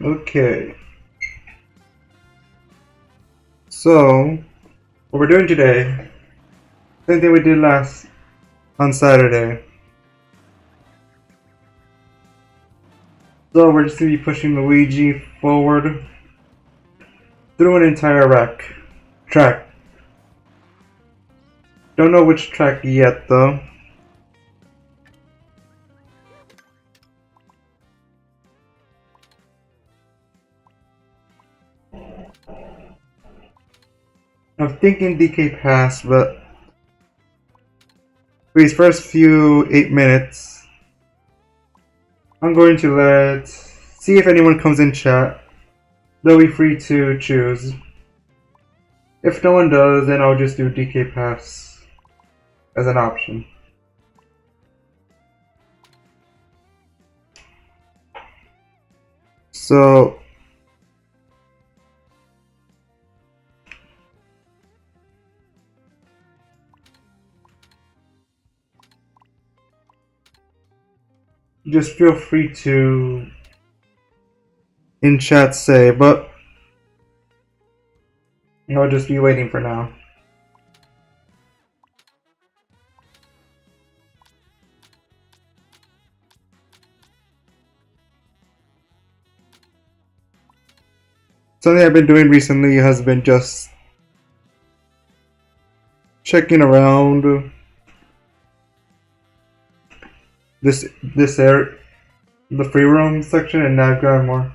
Okay, so what we're doing today, same thing we did last on Saturday. So we're just gonna be pushing Luigi forward through an entire track. Don't know which track yet though. I'm thinking DK Pass, but for these first few 8 minutes, I'm going to see if anyone comes in chat. They'll be free to choose. If no one does, then I'll just do DK Pass as an option. So just feel free to in chat say, but I'll just be waiting for now. Something I've been doing recently has been just checking around this area, the free roam section, and now I've gotten more.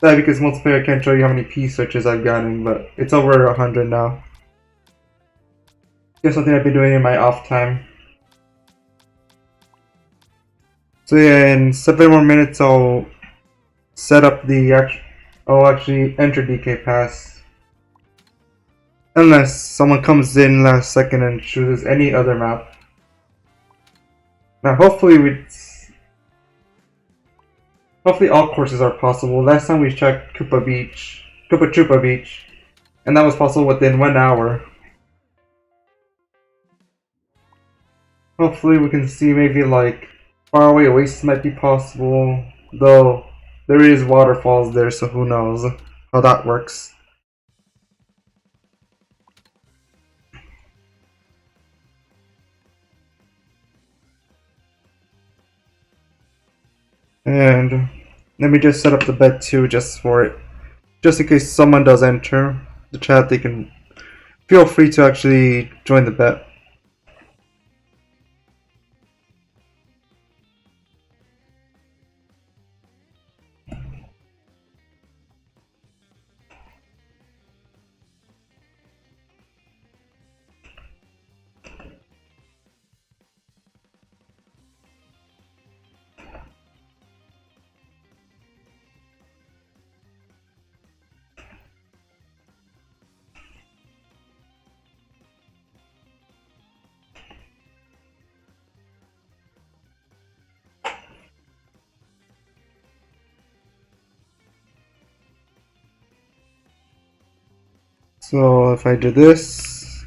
That because multiplayer can't show you how many P switches I've gotten, but it's over 100 now. Just something I've been doing in my off time. So yeah, in 7 more minutes I'll set up I'll actually enter DK Pass. Unless someone comes in last second and chooses any other map. Now hopefully all courses are possible. Last time we checked Koopa Troopa Beach, and that was possible within 1 hour. Hopefully we can see maybe like Faraway Oasis might be possible, though there is waterfalls there, so who knows how that works. And let me just set up the bet too, just for it. Just in case someone does enter the chat, they can feel free to actually join the bet. So if I do this,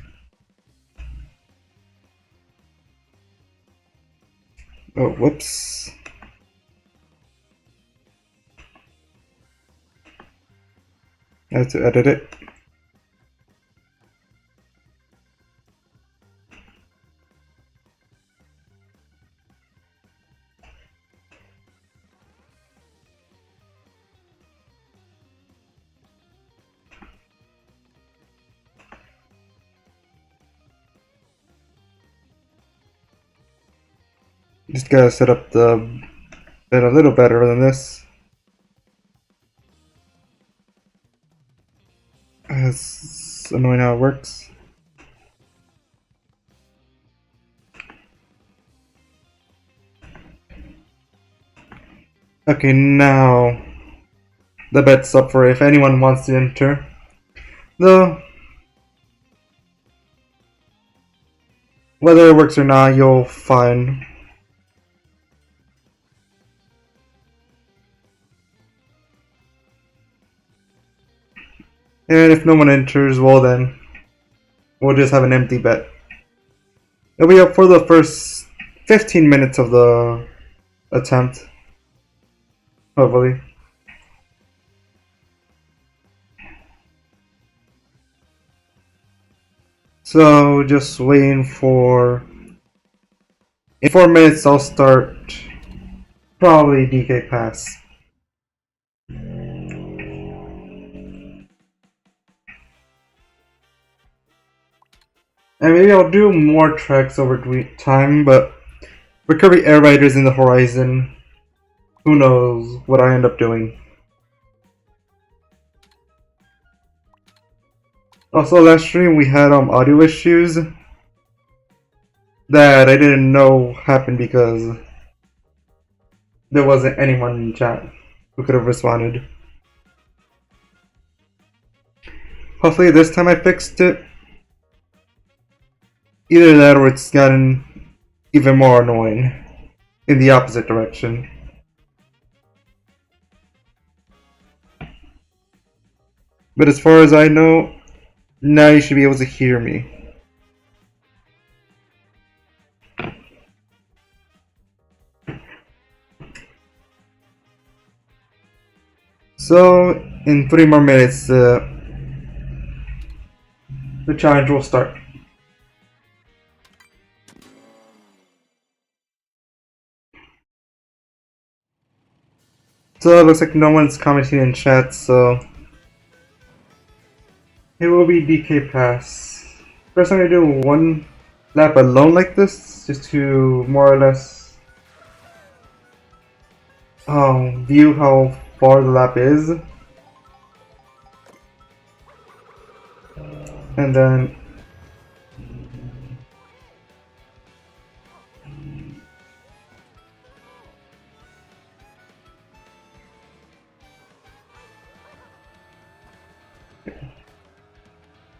oh whoops, I have to edit it. Just gotta set up the bed a little better than this. It's annoying how it works. Okay, now the bet's up for if anyone wants to enter. Though, whether it works or not, you'll find. And if no one enters, well then, we'll just have an empty bet. It'll be up for the first 15 minutes of the attempt, hopefully. So just waiting for. In 4 minutes, I'll start. Probably DK Pass. And maybe I'll do more tracks over time, but Recovery Air Riders in the horizon. Who knows what I end up doing. Also, last stream we had audio issues that I didn't know happened because there wasn't anyone in chat who could have responded. Hopefully this time I fixed it. Either that or it's gotten even more annoying in the opposite direction. But as far as I know, now you should be able to hear me. So, in 3 more minutes, the challenge will start. So it looks like no one's commenting in chat, so it will be DK Pass. First I'm gonna do one lap alone like this, just to more or less view how far the lap is. And then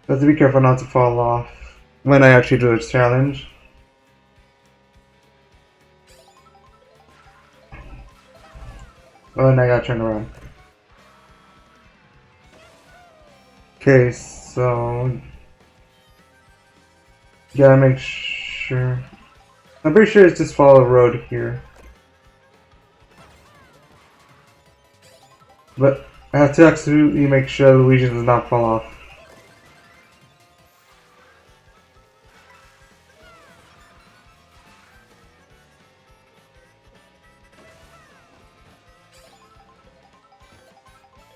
have to be careful not to fall off when I actually do this challenge. Oh, and I gotta turn around. Okay, so gotta make sure. I'm pretty sure it's just follow the road here. But I have to absolutely make sure Luigi does not fall off.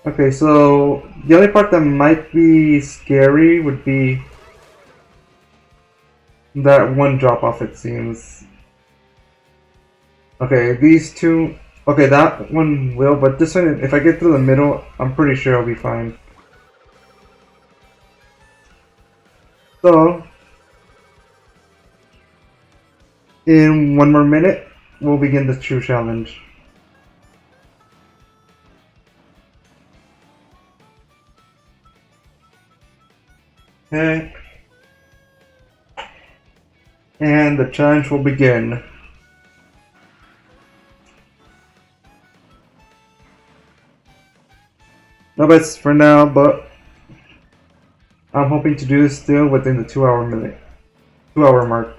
Okay, so the only part that might be scary would be that one drop off, it seems. Okay, these two. Okay, that one will, but this one, if I get through the middle, I'm pretty sure I'll be fine. So, in 1 more minute, we'll begin the true challenge. Okay. And the challenge will begin. No bets for now, but I'm hoping to do this still within the 2 hour mark.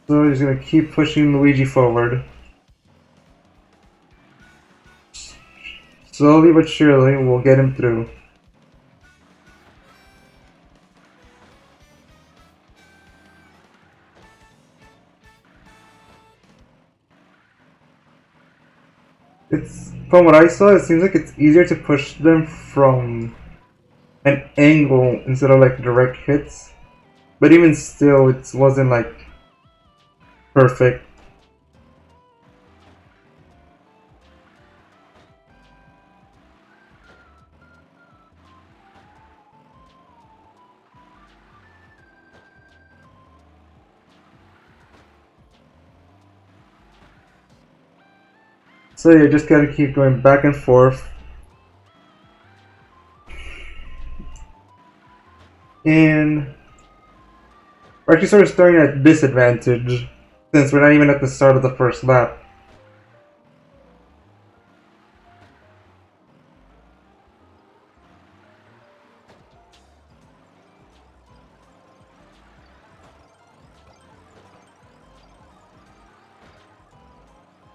So we're just gonna keep pushing Luigi forward. Slowly but surely, we'll get him through. It's from what I saw, it seems like it's easier to push them from an angle instead of like direct hits. But even still, it wasn't like perfect. So you just gotta keep going back and forth. And we're actually sort of starting at disadvantage since we're not even at the start of the first lap.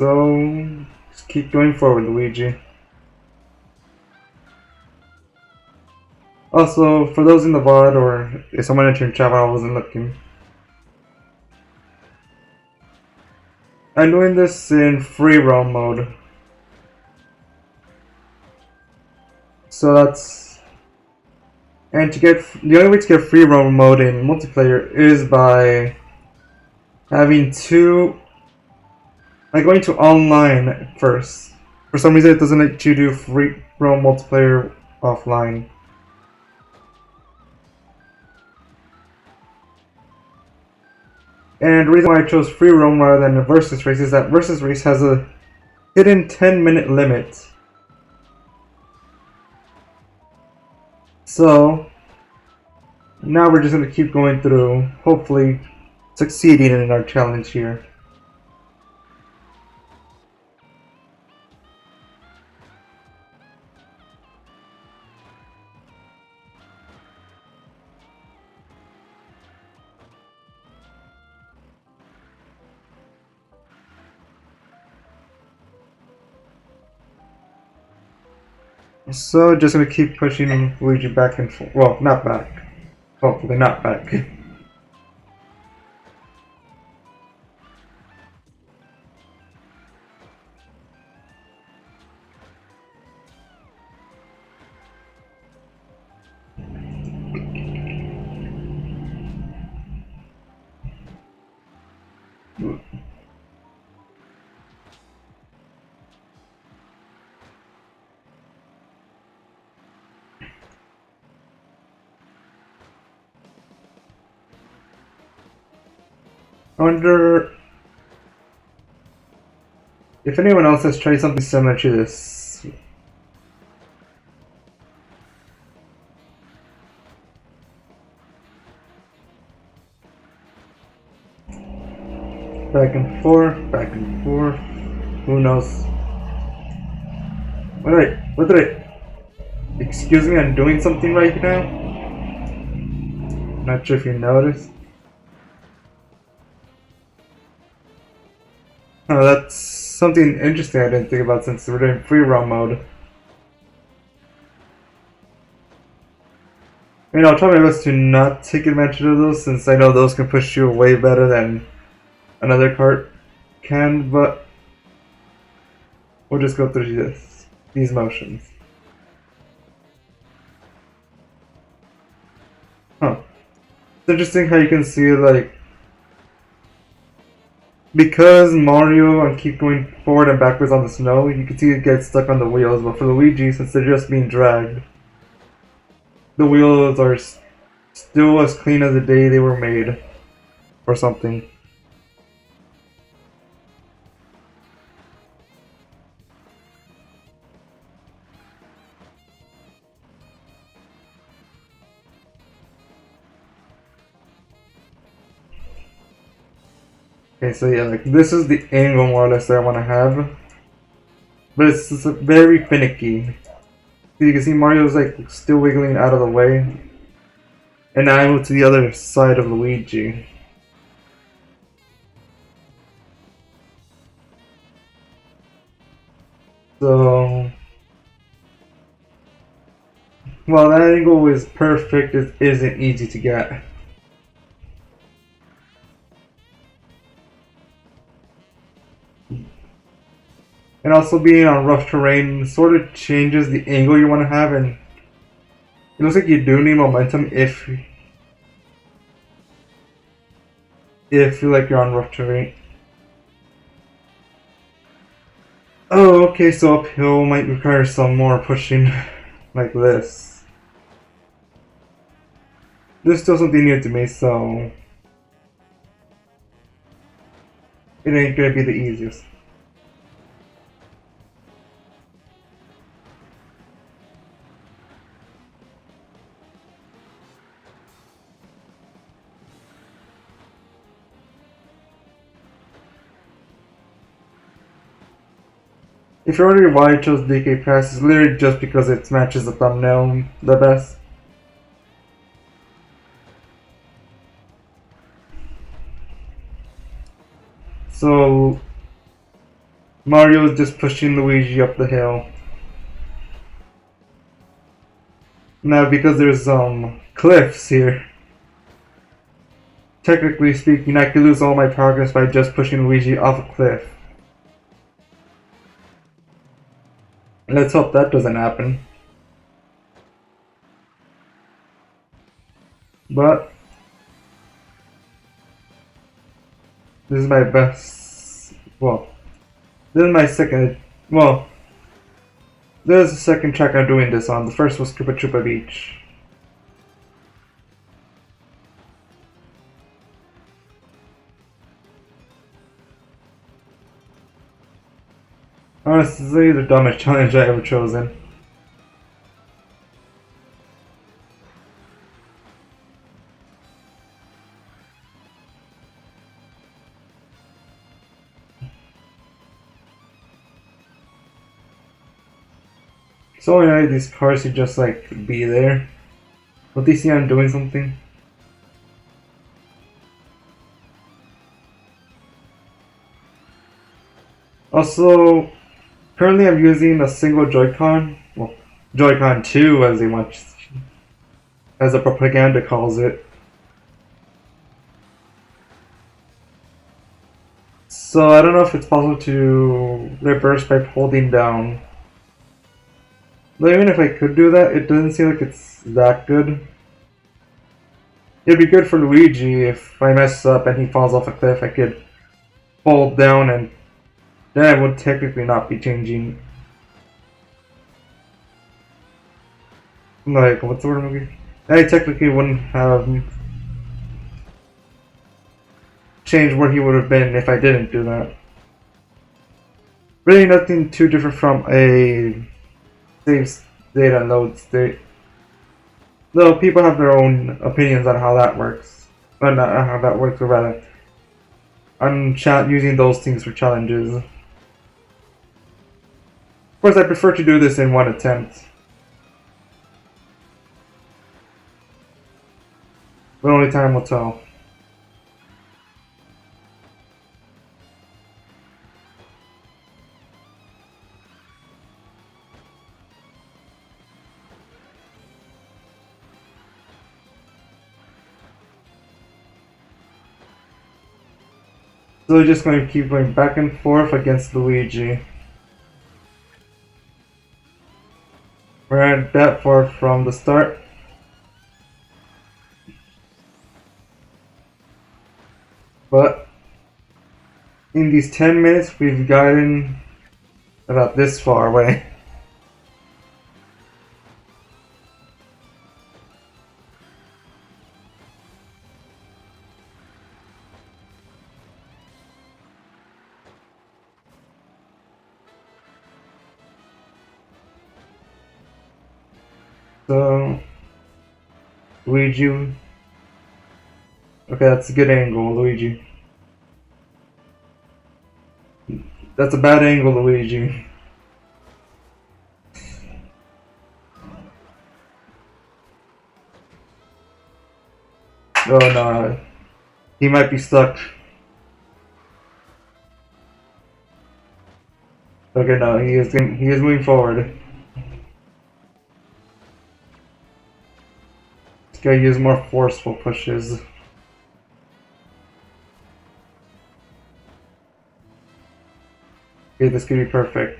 So just keep going forward, Luigi. Also, for those in the VOD or if someone entered chat while I wasn't looking, I'm doing this in free roam mode. So that's, and to get the only way to get free roam mode in multiplayer is by having going to online first. For some reason, it doesn't let you do free roam multiplayer offline. And the reason why I chose free roam rather than a versus race is that versus race has a hidden 10-minute limit. So now we're just going to keep going through, hopefully succeeding in our challenge here. So just gonna keep pushing Luigi back and forth. Well, not back. Hopefully not back. I wonder if anyone else has tried something similar to this. Back and forth, back and forth. Who knows? What did I... Excuse me, I'm doing something right now? Not sure if you noticed. Oh, that's something interesting I didn't think about since we're doing free roam mode. I mean, I'll try my best to not take advantage of those since I know those can push you way better than another cart can, but we'll just go through these motions. Huh. It's interesting how you can see, like, because Mario and keep going forward and backwards on the snow, you can see it gets stuck on the wheels, but for Luigi, since they're just being dragged, the wheels are still as clean as the day they were made, or something. Okay, so yeah, like this is the angle more or less that I want to have, but it's very finicky. You can see Mario's like still wiggling out of the way, and now I move to the other side of Luigi. So, while that angle is perfect, it isn't easy to get. And also being on rough terrain sort of changes the angle you want to have, and it looks like you do need momentum if you like you're on rough terrain. Oh, okay, so uphill might require some more pushing like this. There's still something new to me, so it ain't gonna be the easiest. If you're wondering why I chose DK Pass, it's literally just because it matches the thumbnail the best. So Mario is just pushing Luigi up the hill. Now, because there's cliffs here, technically speaking, I could lose all my progress by just pushing Luigi off a cliff. Let's hope that doesn't happen. But this is my best. Well, this is my second. Well, this is the second track I'm doing this on. The first was Koopa Troopa Beach. Honestly, the dumbest challenge I ever chosen. So annoying these cars should just like be there. But they see I'm doing something. Also, currently I'm using a single Joy-Con. Well, Joy-Con 2 as the propaganda calls it. So I don't know if it's possible to reverse by holding down. But even if I could do that, it doesn't seem like it's that good. It'd be good for Luigi if I mess up and he falls off a cliff, I could hold down and then I would technically not be changing. Like, what's the word I'm looking? I technically wouldn't have changed where he would have been if I didn't do that. Really nothing too different from a save state and load state. Though people have their own opinions on how that works. Or not how that works, or rather, I'm using those things for challenges. Of course, I prefer to do this in one attempt. But only time will tell. So we're just going to keep going back and forth against Luigi. We're not that far from the start. But in these 10 minutes, we've gotten about this far away. So, Luigi. Okay, that's a good angle, Luigi. That's a bad angle, Luigi. Oh no, he might be stuck. Okay, no, he is moving forward. This guy use more forceful pushes. Okay, this could be perfect.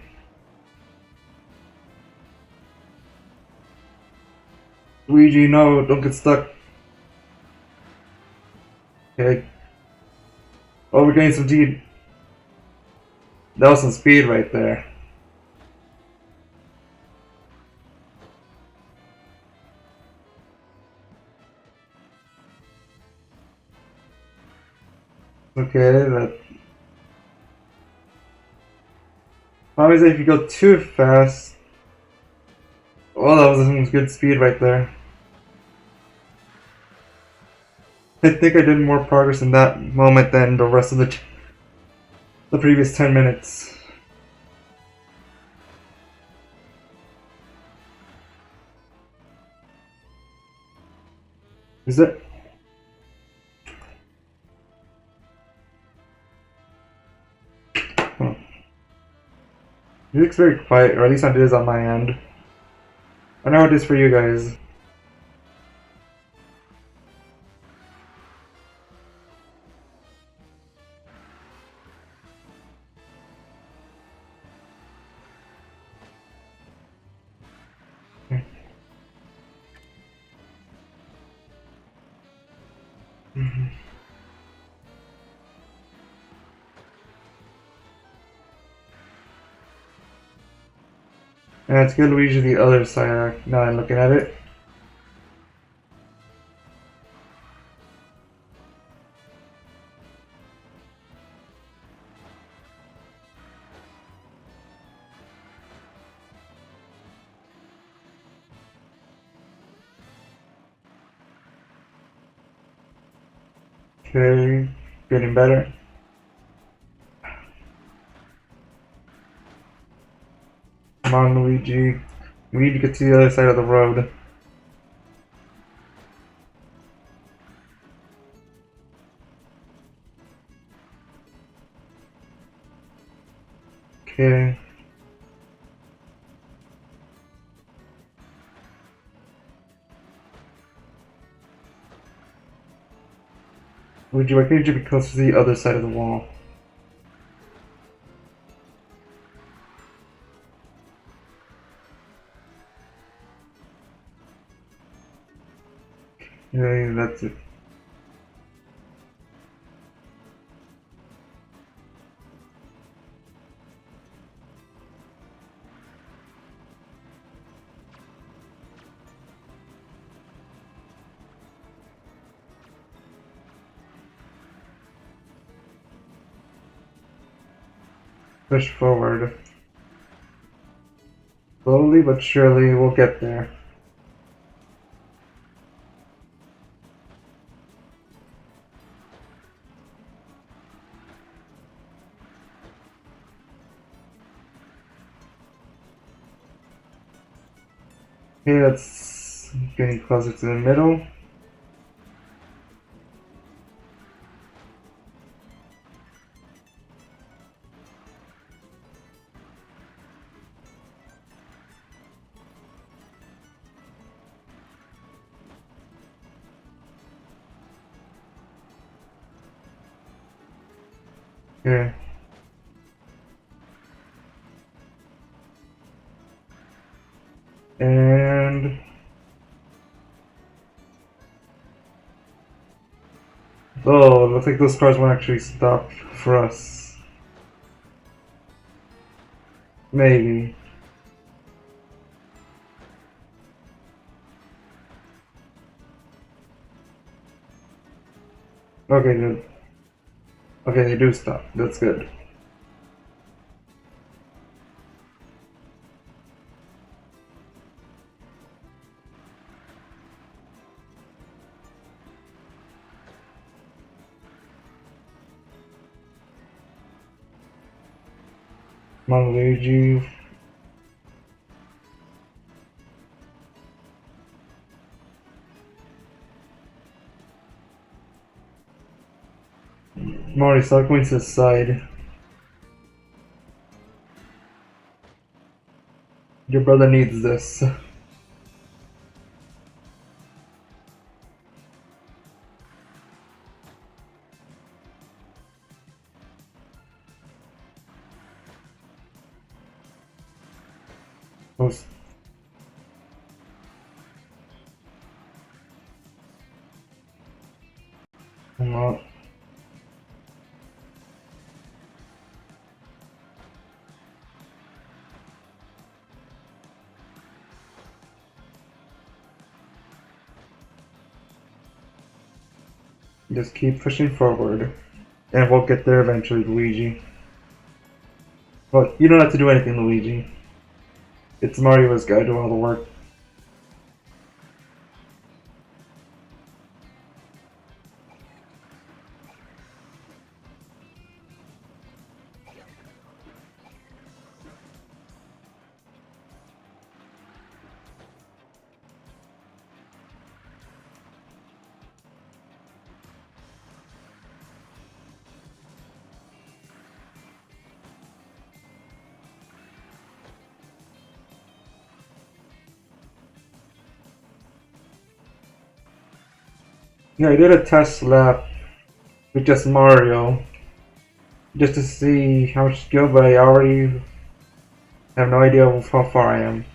Luigi, no, don't get stuck. Okay. Oh, we're getting some speed. That was some speed right there. Okay, that. Problem is if you go too fast. Oh, that was some good speed right there. I think I did more progress in that moment than the rest of the previous 10 minutes. Is it? Huh. Music's very quiet, or at least it is on my end. I know it is for you guys. And let's get Luigi the other side now I'm looking at it. Okay, getting better. Come on, Luigi. We need to get to the other side of the road. Okay. Luigi, why can't you be close to the other side of the wall? Yeah, that's it. Push forward. Slowly but surely we'll get there. Okay, that's getting closer to the middle. Okay. And oh, looks like those cars won't actually stop for us. Maybe. Okay, good. Okay, they do stop. That's good. Come on, Luigi. Mario, stop going to the side. Your brother needs this. Those- Come on. Just keep pushing forward. And we'll get there eventually, Luigi. Well, you don't have to do anything, Luigi. It's Mario's gotta do all the work. Yeah, I did a test lap with just Mario, just to see how much skill, but I already have no idea how far I am.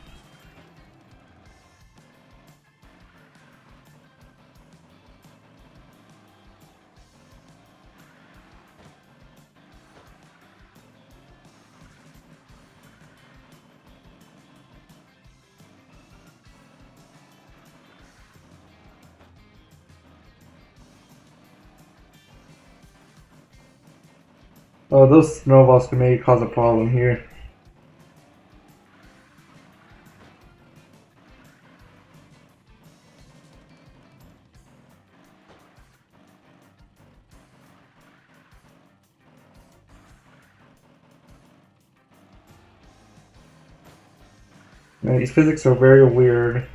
Oh, those snowballs can maybe cause a problem here. Man, these physics are very weird.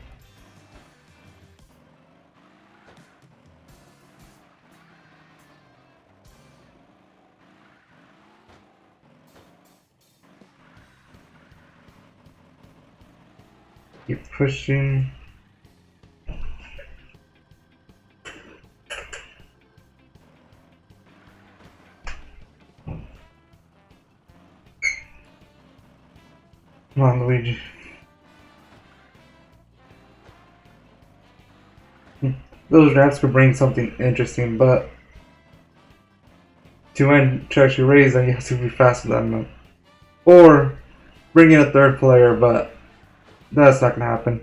Keep pushing. Come on, Luigi. Those ramps could bring something interesting, but to actually raise them, you have to be faster than them. Or bring in a third player, but that's not gonna happen.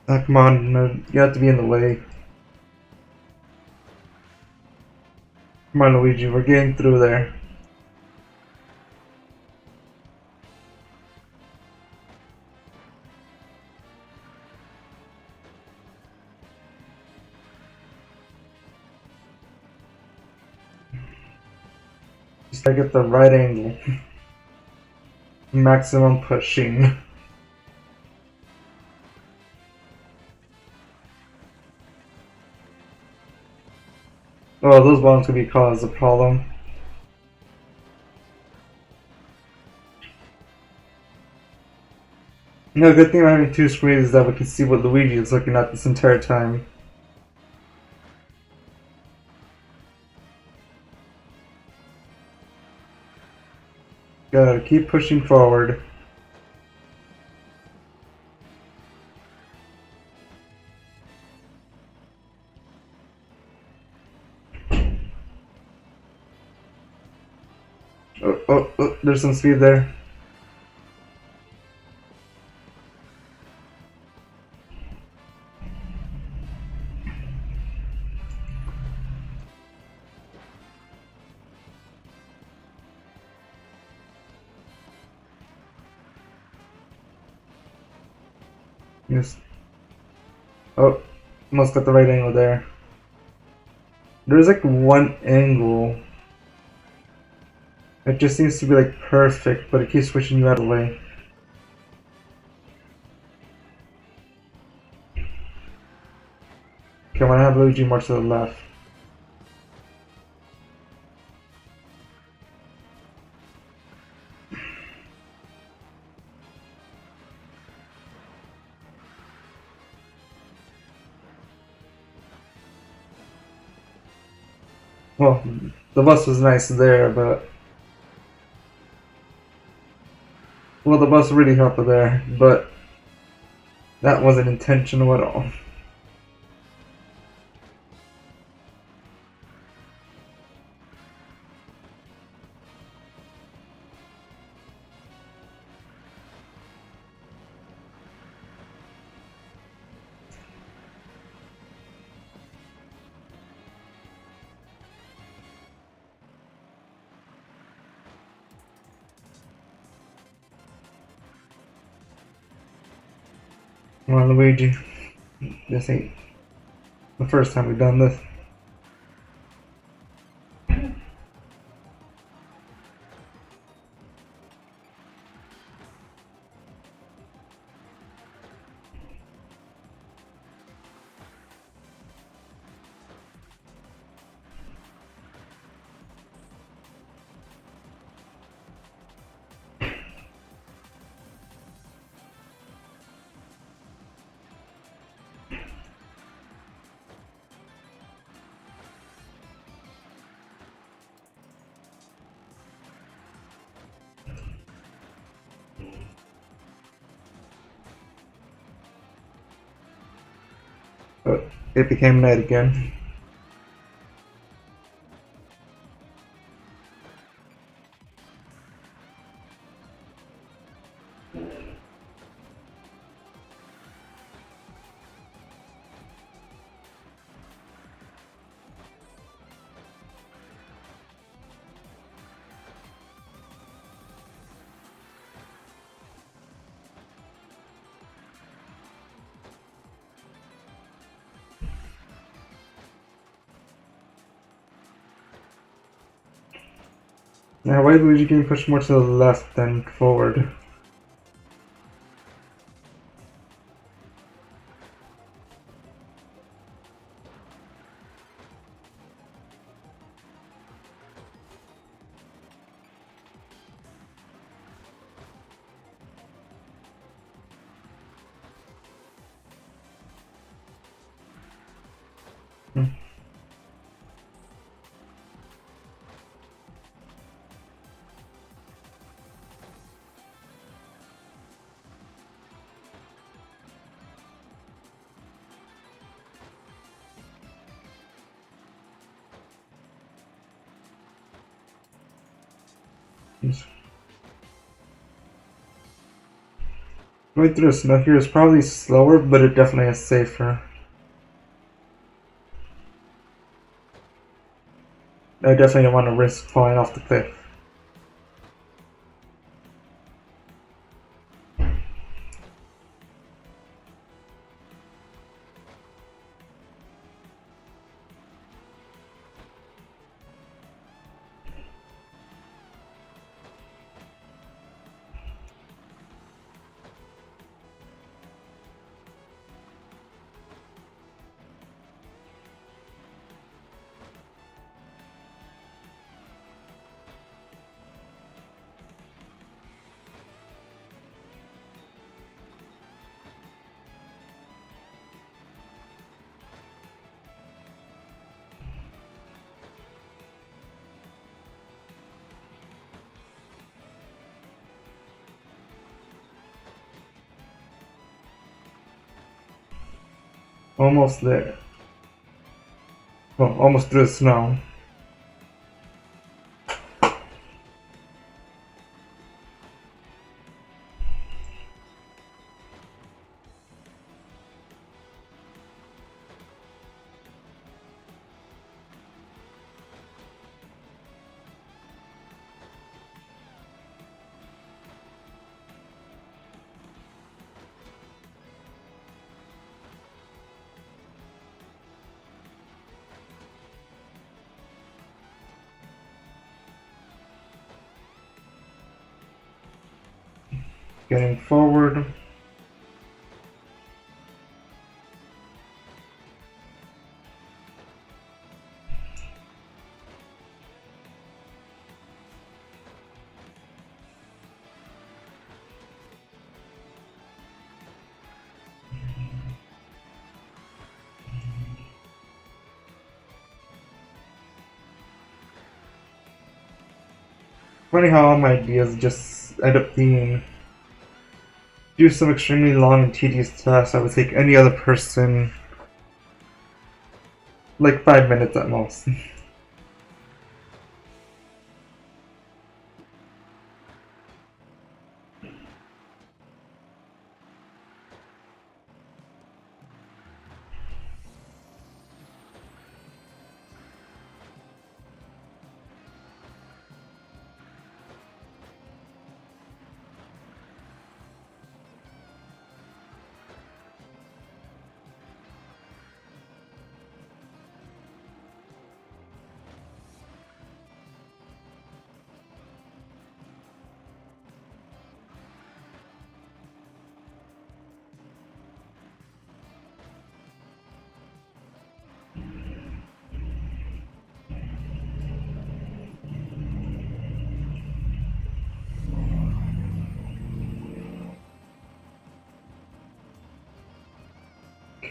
Come on, no, you have to be in the way. Come on, Luigi, we're getting through there. Just gotta get the right angle. Maximum pushing. Oh, those bombs could be cause a problem. No, good thing about having two screens is that we can see what Luigi is looking at this entire time. Gotta keep pushing forward. Oh, there's some speed there. Yes. Oh, almost got the right angle there. There's like one angle. It just seems to be like perfect, but it keeps pushing you out of the way. Okay, I'm gonna have Luigi more to the left. Well, the bus was nice there, but... Well, the bus really helped there, but... That wasn't intentional at all. Come on, Luigi. This ain't the first time we've done this. Oh, it became night again. Now, why is Luigi getting pushed more to the left than forward? Hmm. Going through the snow here is probably slower, but it definitely is safer. I definitely don't want to risk falling off the cliff. Almost there. Well, almost through the snow. Getting forward. Funny how all my ideas just end up being do some extremely long and tedious tasks that would take any other person like 5 minutes at most.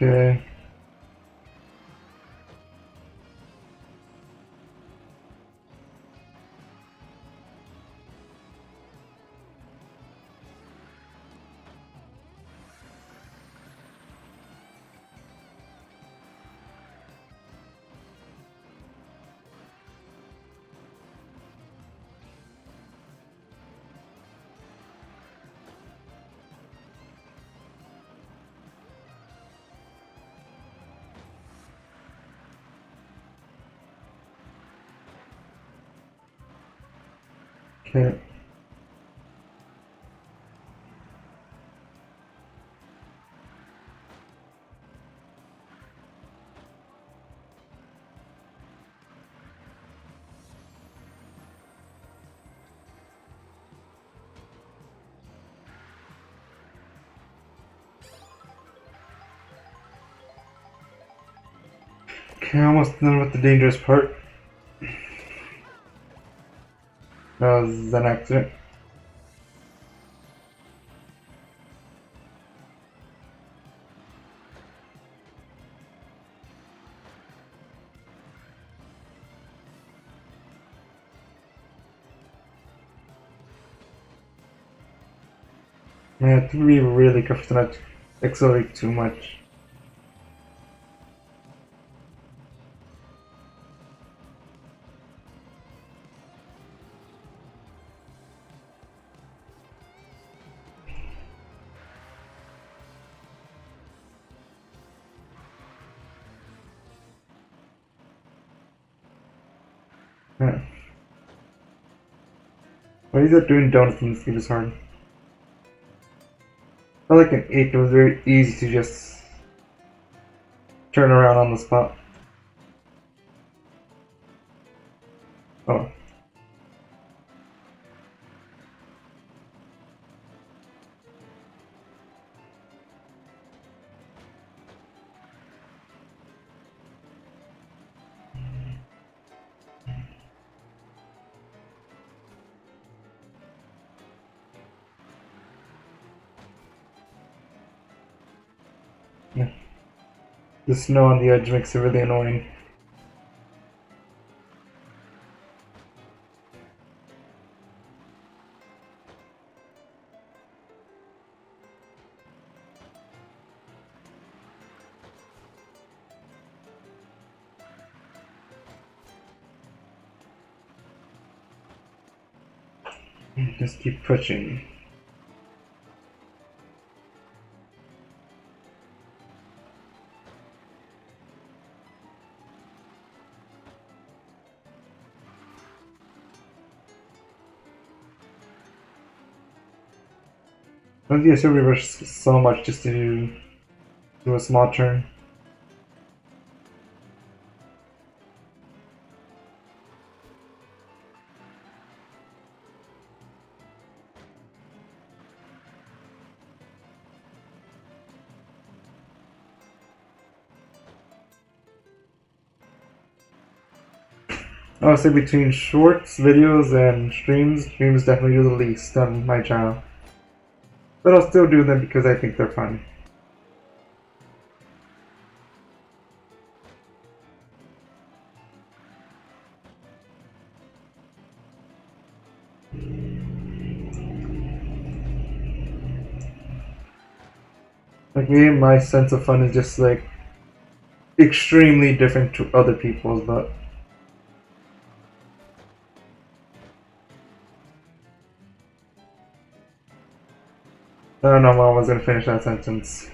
Okay. Okay. Okay, almost done with the dangerous part. That was an accident. I have to be really careful to not accelerate too much. Yeah. Why is that doing donuts in this game is hard? I like an 8, it was very easy to just turn around on the spot. Oh. Yeah. The snow on the edge makes it really annoying. Just keep pushing. I don't think I should reverse so much just to do a small turn. I would say between shorts, videos, and streams definitely do the least on my channel. But I'll still do them because I think they're fun. Like me, my sense of fun is just like extremely different to other people's, but I don't know how I was gonna finish that sentence.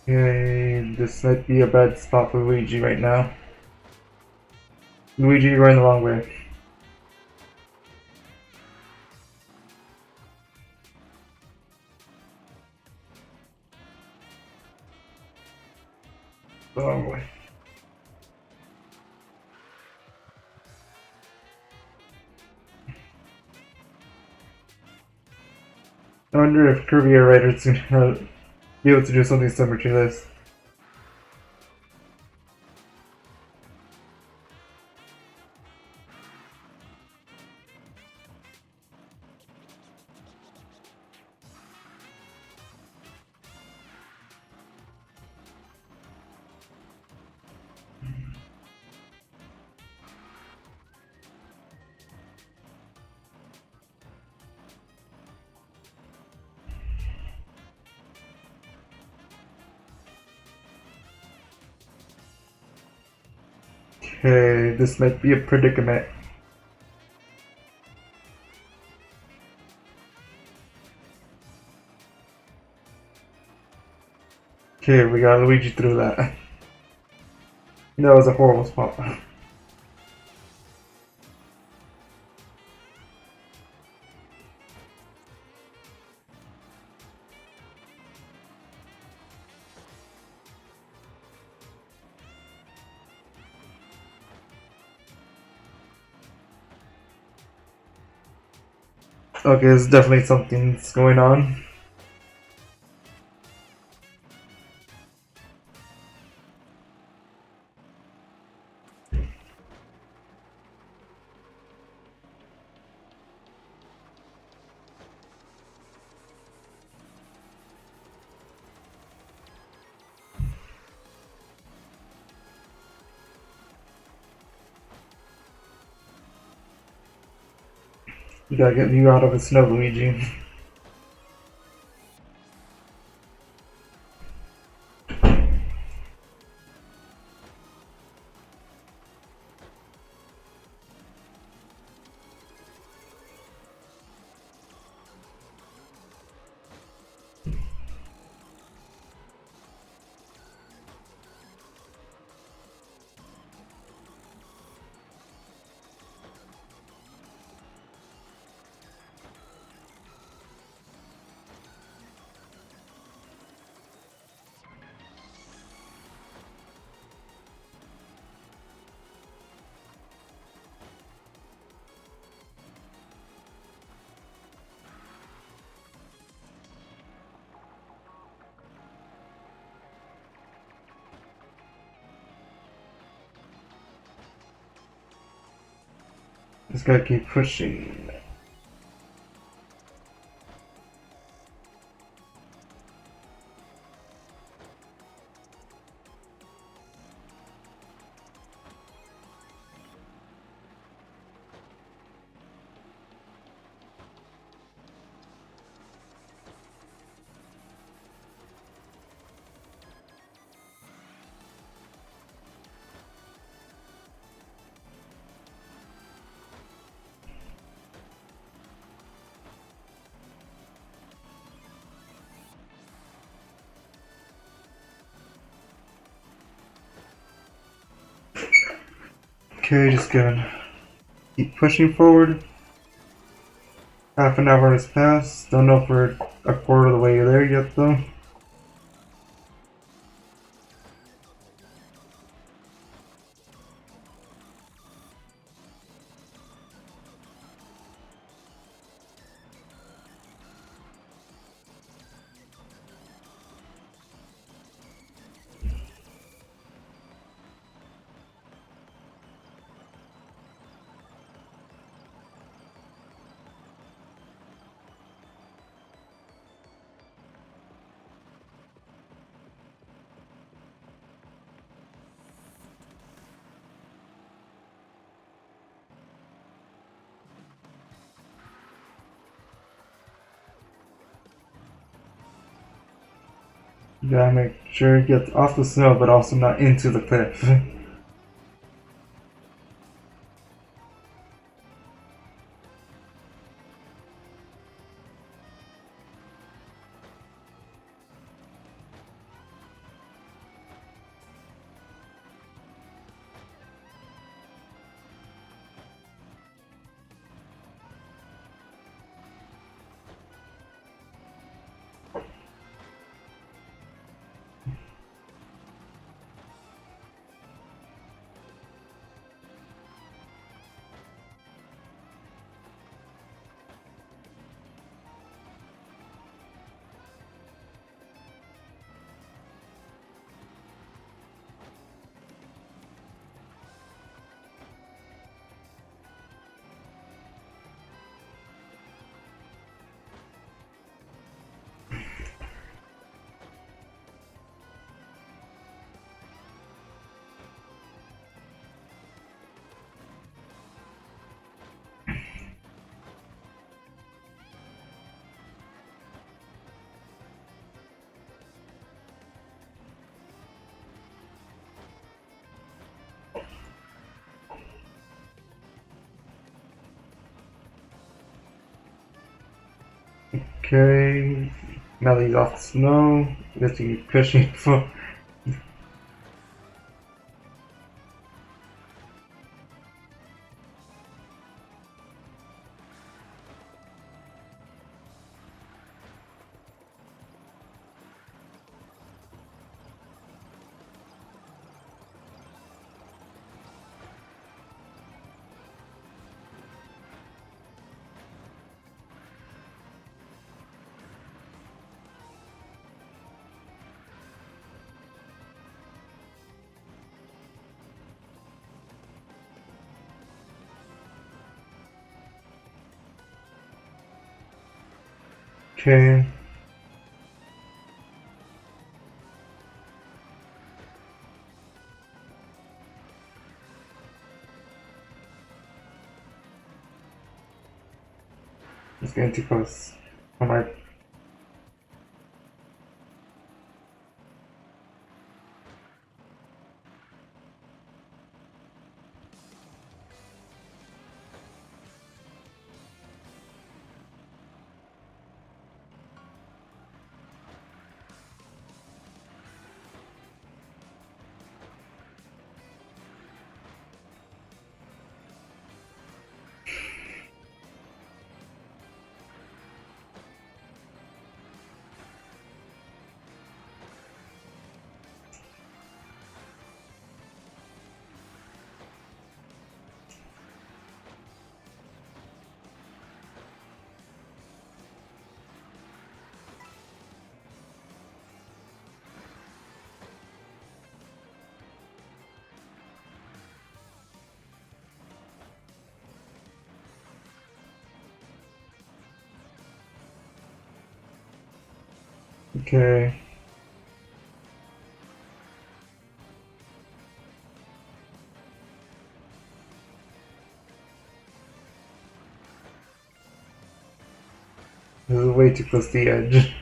Okay, this might be a bad spot for Luigi right now. Luigi, you're going the wrong way. The wrong way. I wonder if Kirby or Writer's gonna be able to do something similar to this. Okay, this might be a predicament. Okay, we got Luigi through that. That was a horrible spot. Okay, there's definitely something's going on. You gotta get you out of the snow, Luigi. Just gotta keep pushing. Okay, just gonna keep pushing forward. Half an hour has passed. Don't know if we're a quarter of the way there yet, though. You gotta make sure it gets off the snow, but also not into the cliff. Okay, now that he's off the snow, let's keep pushing for. Okay. It's getting too close. Alright. Okay. This is way too close to the edge.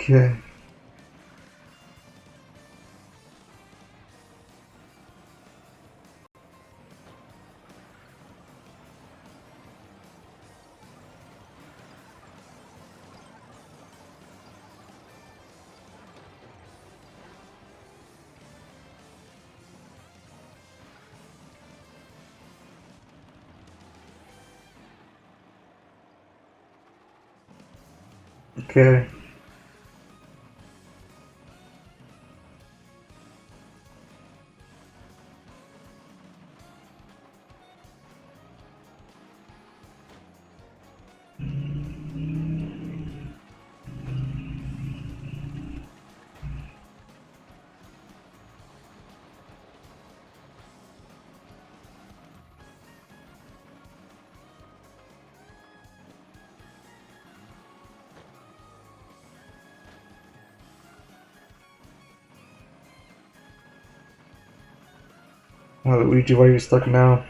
Okay. Okay. Oh, Luigi, why are you stuck now?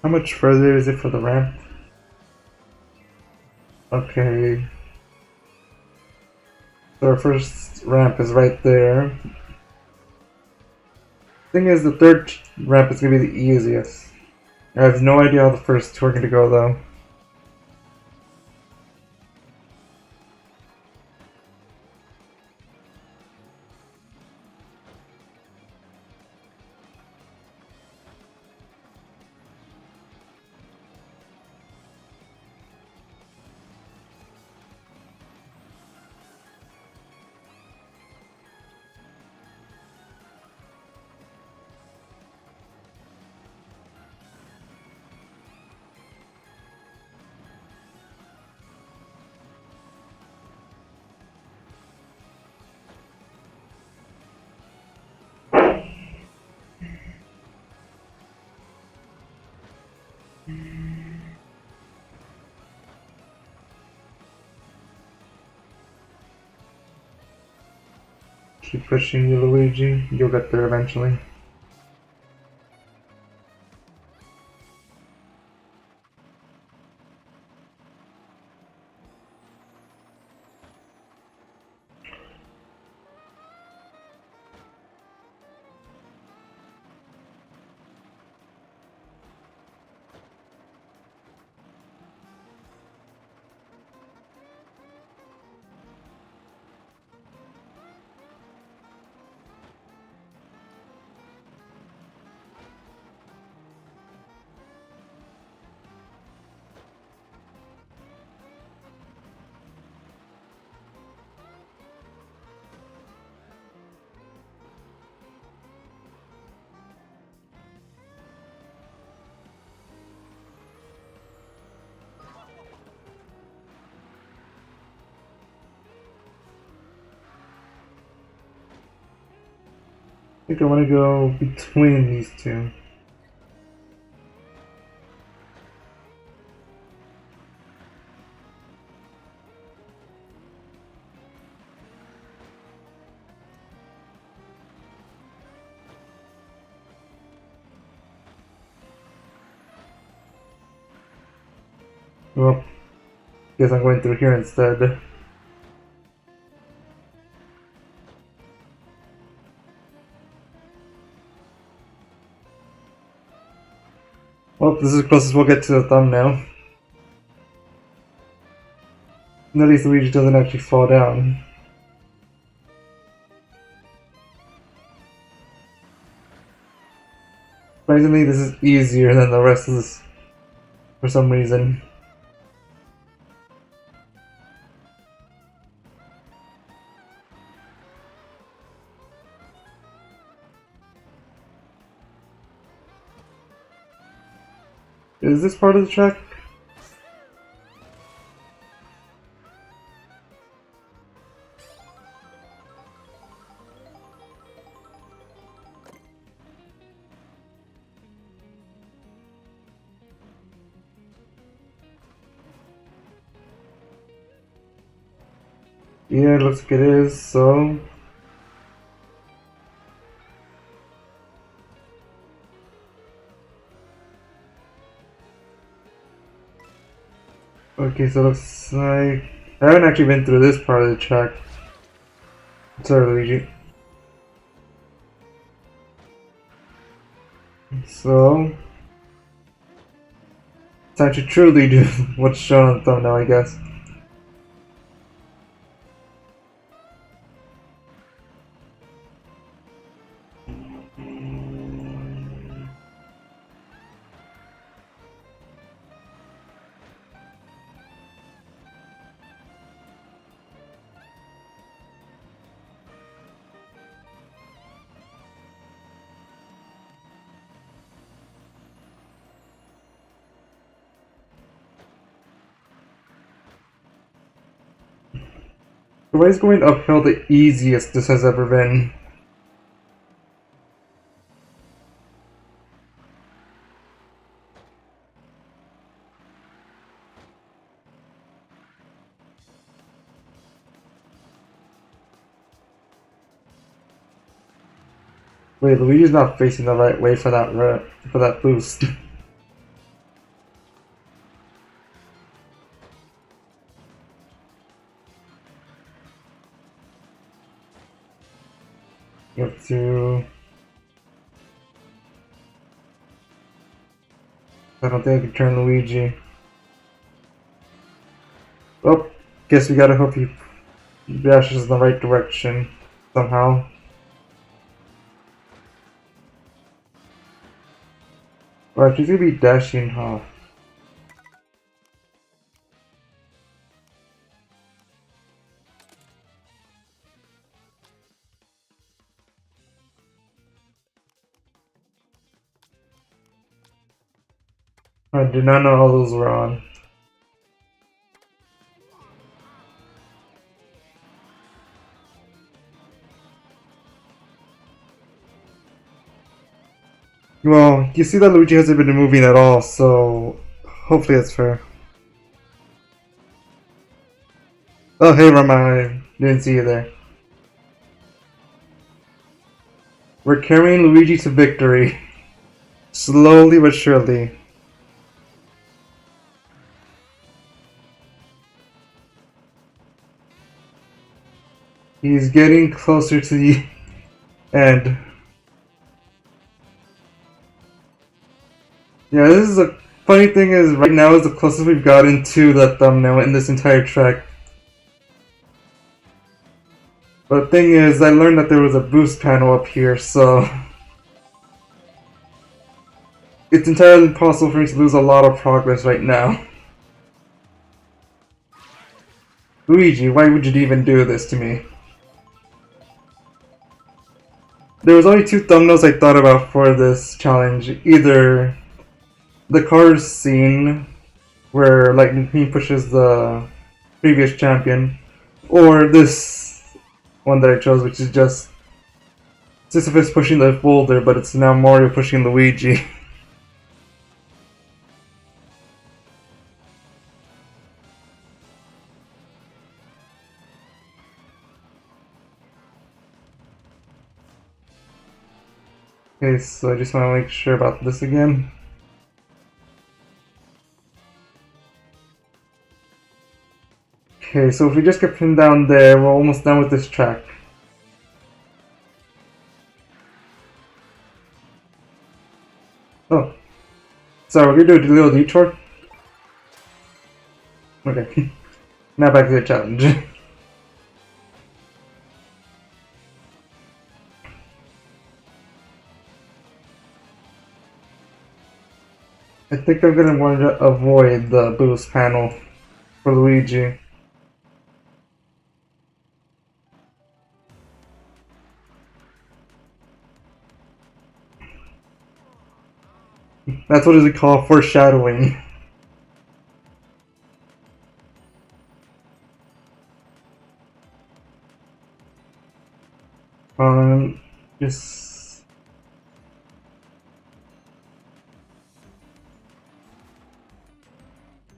How much further is it for the ramp? Okay. So our first ramp is right there. Thing is, the third ramp is gonna be the easiest. I have no idea how the first two are gonna go though. Keep pushing you, Luigi. You'll get there eventually. I think I want to go between these two. Well, guess I'm going through here instead. Well, this is the closest we'll get to the thumbnail. And at least Luigi doesn't actually fall down. Surprisingly, this is easier than the rest of this for some reason. Is this part of the track? Yeah, it looks like it is, so... Okay, so it looks like... I haven't actually been through this part of the track. Sorry, Luigi. So... time to truly do what's shown on the thumbnail, I guess. Why is going uphill the easiest this has ever been? Wait, Luigi's not facing the right way for that boost. You have to... I don't think I can turn Luigi. Oh, guess we gotta hope he dashes in the right direction somehow. Alright, he's gonna be dashing, huh? I did not know all those were on. Well, you see that Luigi hasn't been moving at all, so hopefully that's fair. Oh, hey Rama, I didn't see you there. We're carrying Luigi to victory. Slowly but surely. He's getting closer to the end. Yeah, this is a funny thing is right now is the closest we've gotten to the thumbnail in this entire track. But the thing is, I learned that there was a boost panel up here, so it's entirely possible for me to lose a lot of progress right now. Luigi, why would you even do this to me? There was only two thumbnails I thought about for this challenge. Either the cars scene, where Lightning Queen pushes the previous champion, or this one that I chose, which is just Sisyphus pushing the boulder, but it's now Mario pushing Luigi. Okay, so I just want to make sure about this again. Okay, so if we just get pinned down there, we're almost done with this track. Oh. Sorry, we're gonna do a little detour? Okay. Now back to the challenge. I think I'm gonna want to avoid the boost panel for Luigi. That's what we call foreshadowing. Just...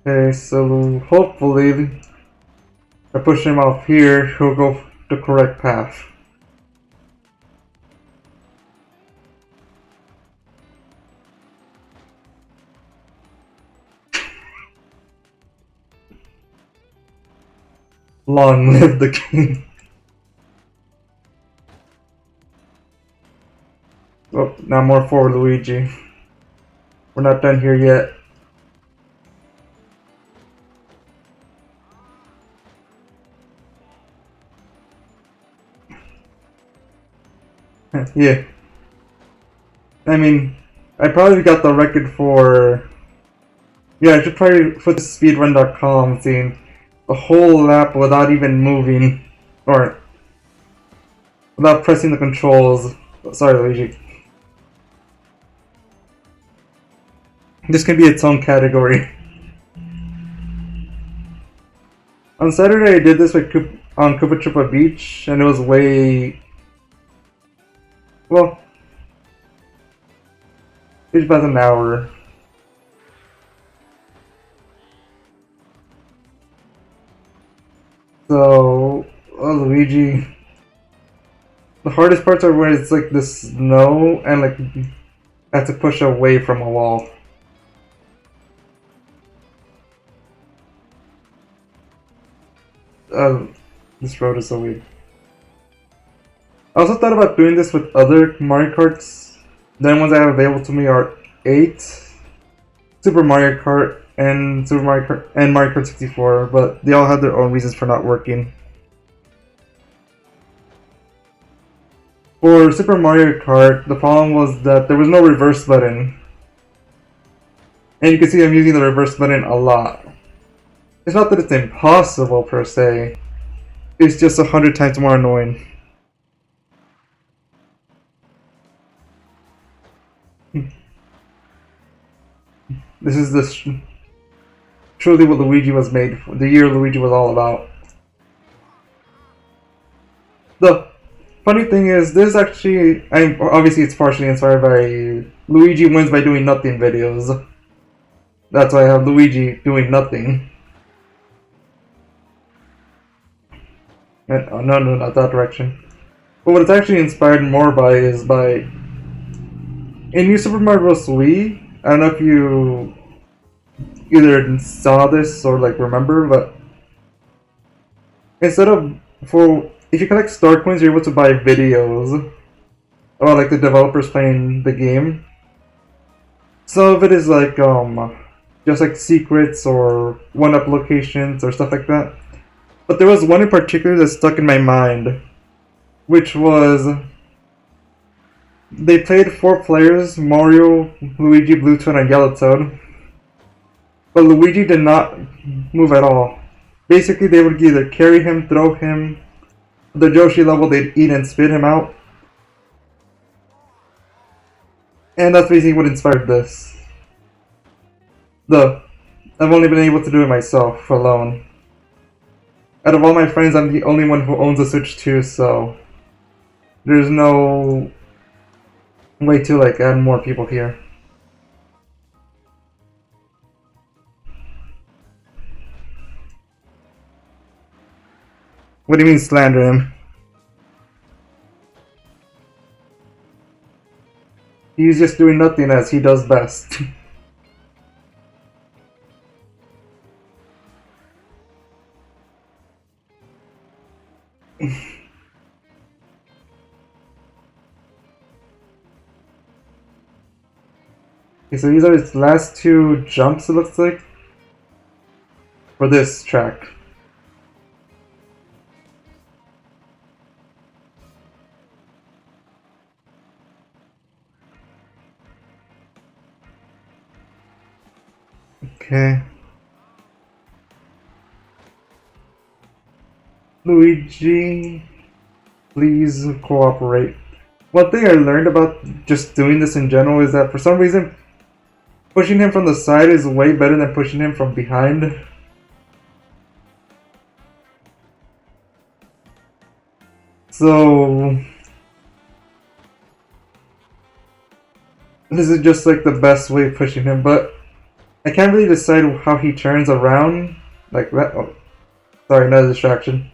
Okay, so hopefully, if I push him off here, he'll go the correct path. Long live the king. Oh, now more for Luigi. We're not done here yet. Yeah. I mean, I probably got the record for... Yeah, I should probably put speedrun.com seeing the whole lap without even moving. Or... without pressing the controls. Sorry, Luigi. This can be its own category. On Saturday I did this with on Koopa Troopa Beach, and it was way... well... it was about an hour. So... oh, Luigi... the hardest parts are where it's like the snow, and like... I have to push away from a wall. This road is so weird. I also thought about doing this with other Mario Karts. The only ones I have available to me are 8, Super Mario Kart, and Mario Kart 64, but they all had their own reasons for not working. For Super Mario Kart, the problem was that there was no reverse button. And you can see I'm using the reverse button a lot. It's not that it's impossible per se, it's just 100 times more annoying. This is truly what Luigi was made for, the year Luigi was all about. The funny thing is, this actually, obviously it's partially inspired by Luigi wins by doing nothing videos. That's why I have Luigi doing nothing. And, oh, no, not that direction. But what it's actually inspired more by is in New Super Mario Bros. Wii, I don't know if you either saw this or like remember, but instead of if you collect star coins, you're able to buy videos about like the developers playing the game. Some of it is like just like secrets or one-up locations or stuff like that. But there was one in particular that stuck in my mind, which was they played 4 players: Mario, Luigi, Blue Toad, and Yellow Toad. But Luigi did not move at all. Basically, they would either carry him, throw him. The Yoshi level, they'd eat and spit him out. And that's basically what inspired this. I've only been able to do it myself, alone. Out of all my friends, I'm the only one who owns a Switch 2, so there's no way to like add more people here. What do you mean slander him? He's just doing nothing as he does best. Okay, so these are his last 2 jumps, it looks like, for this track. Okay. Luigi, please cooperate. One thing I learned about just doing this in general is that for some reason, pushing him from the side is way better than pushing him from behind. So this is just like the best way of pushing him, but I can't really decide how he turns around like that. Oh, sorry, another distraction.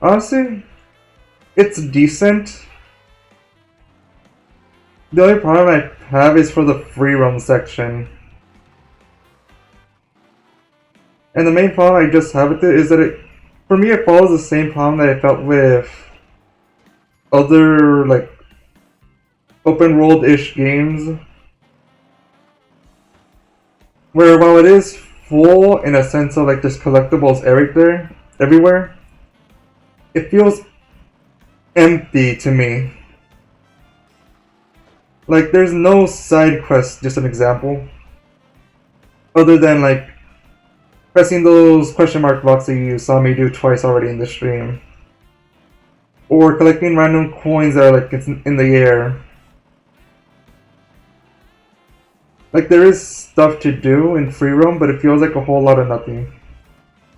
Honestly, it's decent. The only problem I have is for the free roam section. And the main problem I just have with it is that for me, it follows the same problem that I felt with other like open world-ish games, where while it is full in a sense of like there's collectibles everywhere, it feels empty to me. Like there's no side quests, just an example, other than like pressing those question mark blocks that you saw me do twice already in the stream, or collecting random coins that are like in the air. Like there is stuff to do in free roam, but it feels like a whole lot of nothing.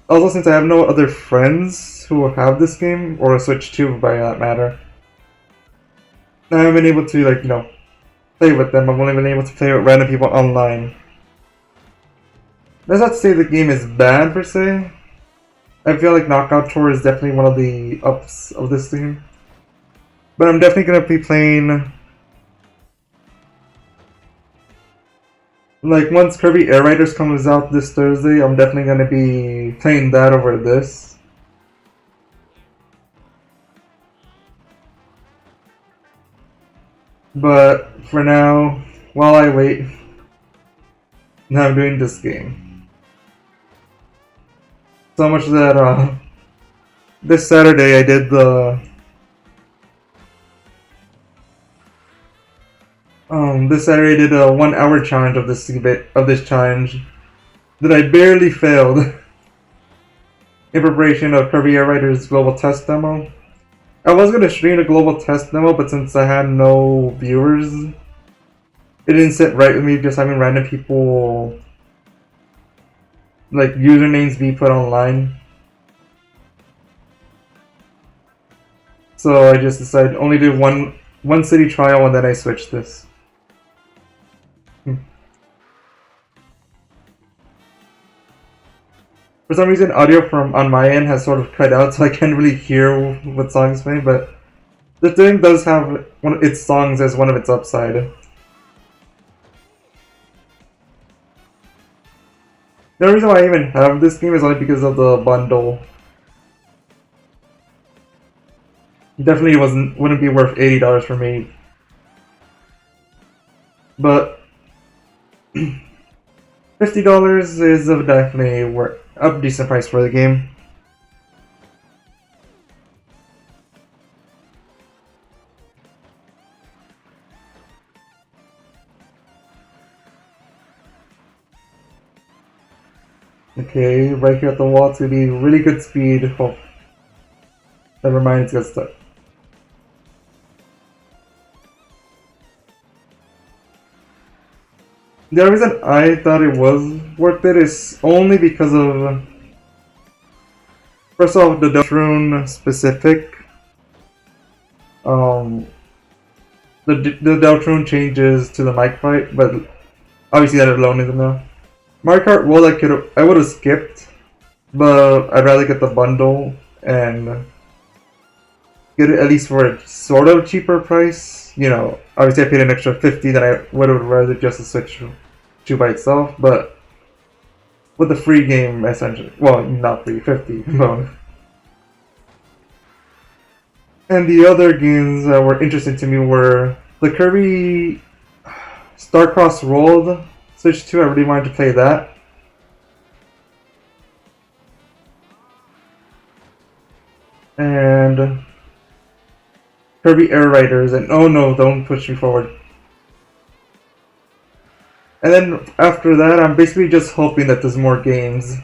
Also, since I have no other friends who have this game, or a Switch 2 by that matter, I haven't been able to, like, play with them. I've only been able to play with random people online. That's not to say the game is bad, per se. I feel like Knockout Tour is definitely one of the ups of this game. But I'm definitely going to be playing Like once Kirby Air Riders comes out this Thursday, I'm definitely gonna be playing that over this. But for now, while I wait, now I'm doing this game. So much that this Saturday I did the this Saturday I did a 1 hour challenge of this challenge that I barely failed in preparation of Kirby Air Riders global test demo. I was gonna stream a global test demo, but since I had no viewers, it didn't sit right with me just having random people like usernames be put online. So I just decided only do one city trial and then I switched this. For some reason, audio from on my end has sort of cut out, so I can't really hear what song's playing. But the thing does have one of its songs as one of its upside. The reason why I even have this game is only because of the bundle. Definitely wouldn't be worth $80 for me. But $50 is definitely worth a decent price for the game. Okay, right here at the wall to be really good speed. Oh, never mind, it's got stuck. The only reason I thought it was worth it is only because of, first off, the Deltrune specific. The Deltrune changes to the mic fight, but obviously that alone isn't enough. Mario Kart World I would have skipped, but I'd rather get the bundle and get it at least for a sort of cheaper price. You know, obviously I paid an extra $50 that I would have rather just a Switch 2 by itself, but with the free game essentially. Well, not free, 50 but. And the other games that were interesting to me were the Kirby Starcross World Switch 2. I really wanted to play that. And Kirby Air Riders, and oh no, don't push me forward. And then after that, I'm basically just hoping that there's more games.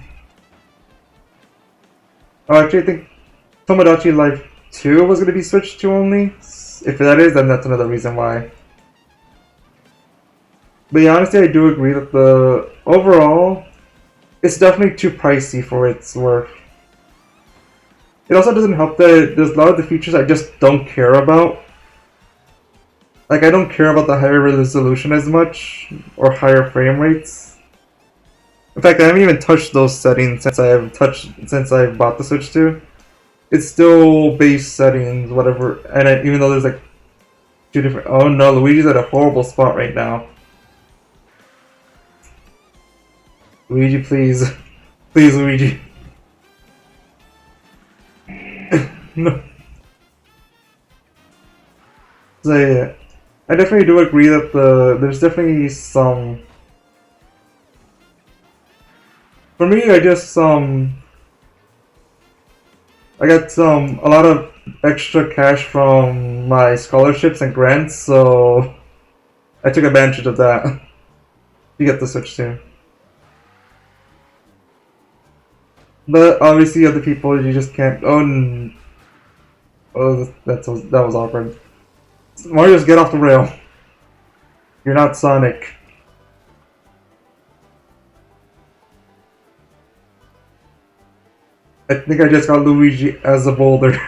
Oh, actually, I think Tomodachi Life 2 was going to be Switch 2 only. If that is, then that's another reason why. But yeah, honestly, I do agree that the overall, it's definitely too pricey for its worth. It also doesn't help that there's a lot of the features I just don't care about. Like, I don't care about the higher resolution as much, or higher frame rates. In fact, I haven't even touched those settings since I've bought the Switch 2. It's still base settings, whatever, and even though there's like two different. Oh no, Luigi's at a horrible spot right now. Luigi, please, please, Luigi. No. So yeah, I definitely do agree that there's definitely some. For me, I got a lot of extra cash from my scholarships and grants, so I took advantage of that to get the Switch 2. But obviously, other people you just can't. Oh, that was awkward. Mario, just get off the rail. You're not Sonic. I think I just got Luigi as a boulder.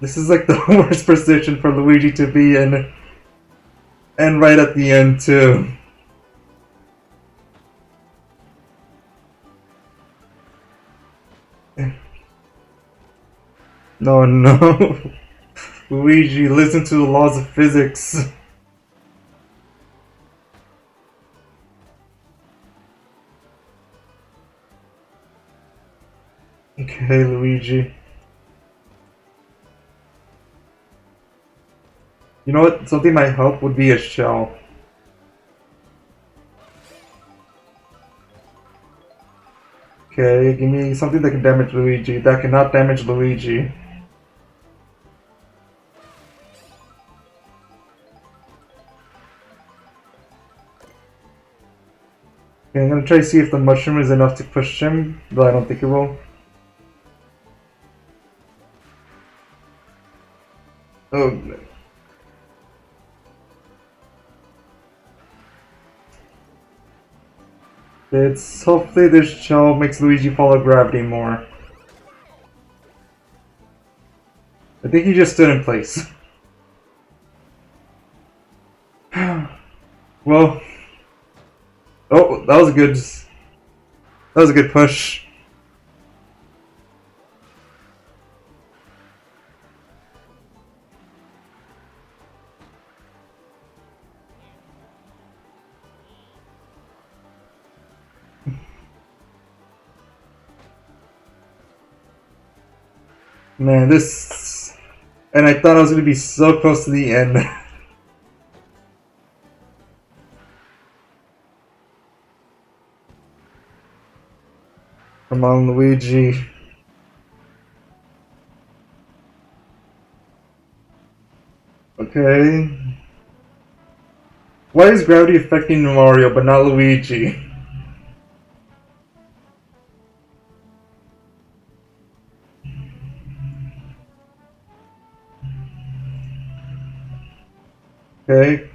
This is like the worst position for Luigi to be in. And right at the end, too. No, no. Luigi, listen to the laws of physics. Okay, Luigi. You know what? Something might help would be a shell. Okay, give me something that can damage Luigi. That cannot damage Luigi. Okay, I'm gonna try to see if the mushroom is enough to push him, but I don't think it will. Oh. It's hopefully this shell makes Luigi follow gravity more. I think he just stood in place. Well, oh, that was a good push. Man, this, and I thought I was gonna be so close to the end. Come on, Luigi. Okay. Why is gravity affecting Mario but not Luigi? Okay.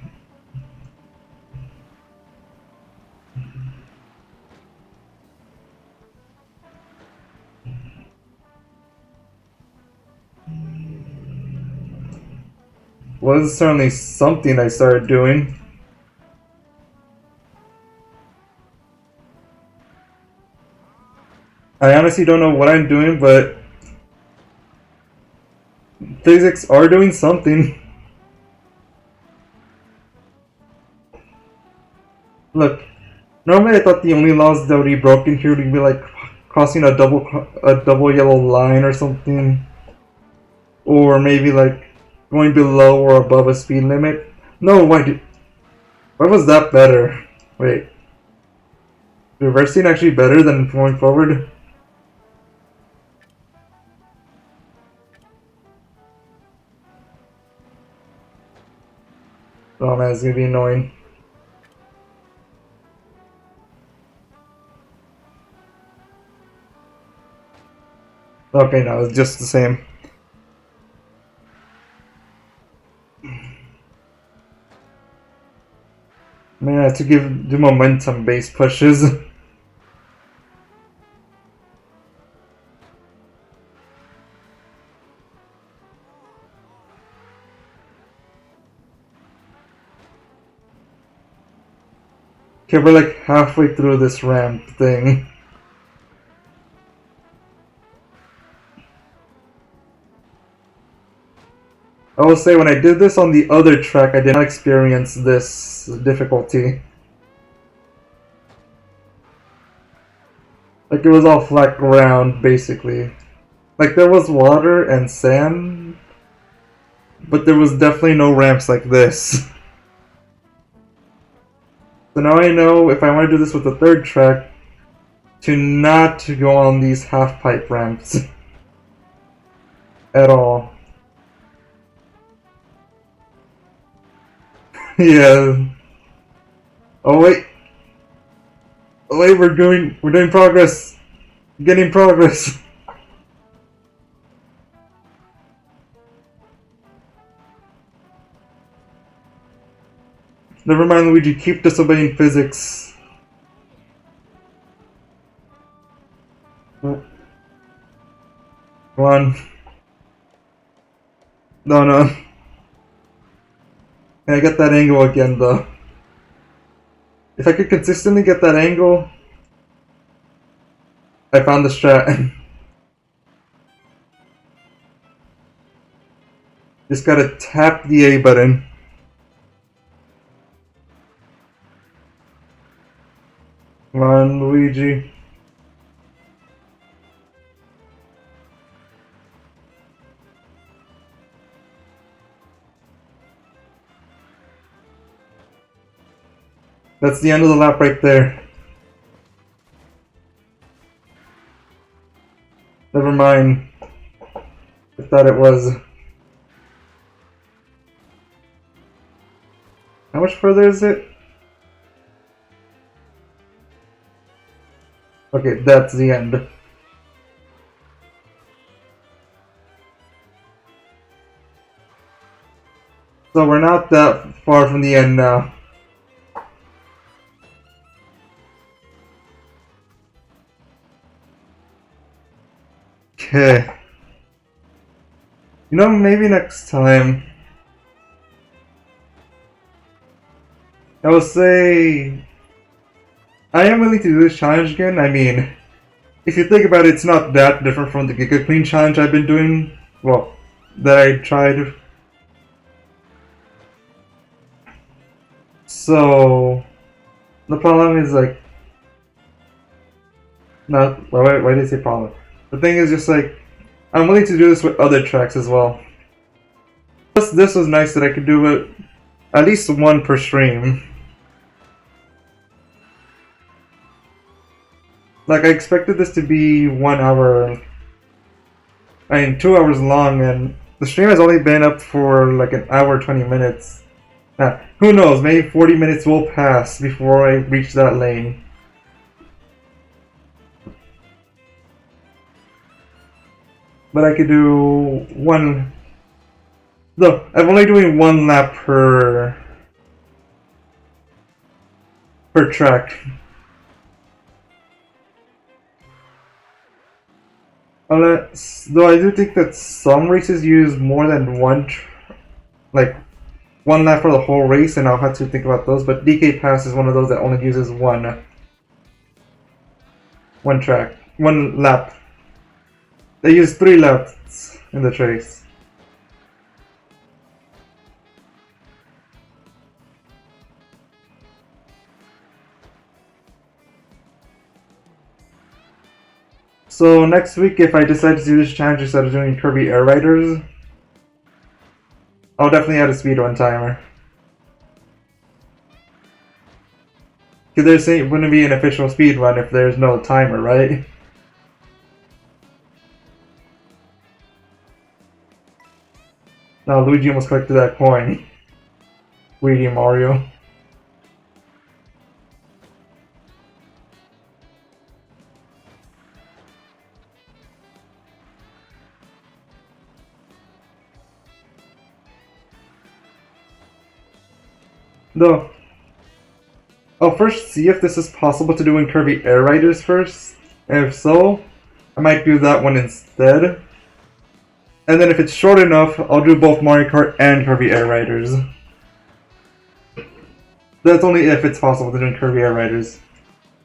Well, this is certainly something I started doing. I honestly don't know what I'm doing, but physics are doing something. Look, normally I thought the only laws that would be broken here would be like crossing a double yellow line or something, or maybe like going below or above a speed limit. No, why was that better? Wait, reversing actually better than going forward? Oh man, it's gonna be annoying. Okay, no, it's just the same. Man, I have to do momentum based pushes. Okay, we're like halfway through this ramp thing. I will say when I did this on the other track, I did not experience this difficulty. Like it was all flat ground, basically. Like there was water and sand, but there was definitely no ramps like this. So now I know if I want to do this with the third track, to not go on these half-pipe ramps. At all. Yeah. Oh wait. Oh wait, we're doing progress. Getting progress. Never mind, Luigi, keep disobeying physics. Come on. No, no. Can I get that angle again, though? If I could consistently get that angle, I found the strat. Just gotta tap the A button. Come on, Luigi. That's the end of the lap right there. Never mind. I thought it was. How much further is it? Okay, that's the end. So we're not that far from the end now. Okay. You know, maybe next time I will say I am willing to do this challenge again. I mean, if you think about it, it's not that different from the Giga Clean challenge I've been doing. Well, that I tried. So the problem is like, not why did I say problem? The thing is just like, I'm willing to do this with other tracks as well. Plus, this was nice that I could do it at least one per stream. Like, I expected this to be 1 hour, 2 hours long, and the stream has only been up for like an hour 20 minutes. Who knows, maybe 40 minutes will pass before I reach that lane. But I could do one. No, I'm only doing 1 lap per track. Though I do think that some races use more than like 1 lap for the whole race, and I'll have to think about those. But DK Pass is one of those that only uses one lap. They use 3 laps in the race. So next week, if I decide to do this challenge instead of doing Kirby Air Riders, I'll definitely add a speedrun timer. Because they're saying it wouldn't be an official speedrun if there's no timer, right? Now Luigi almost collected that coin. Greedy Mario. Though, I'll first see if this is possible to do in Kirby Air Riders first, and if so, I might do that one instead. And then if it's short enough, I'll do both Mario Kart and Kirby Air Riders. That's only if it's possible to do in Kirby Air Riders.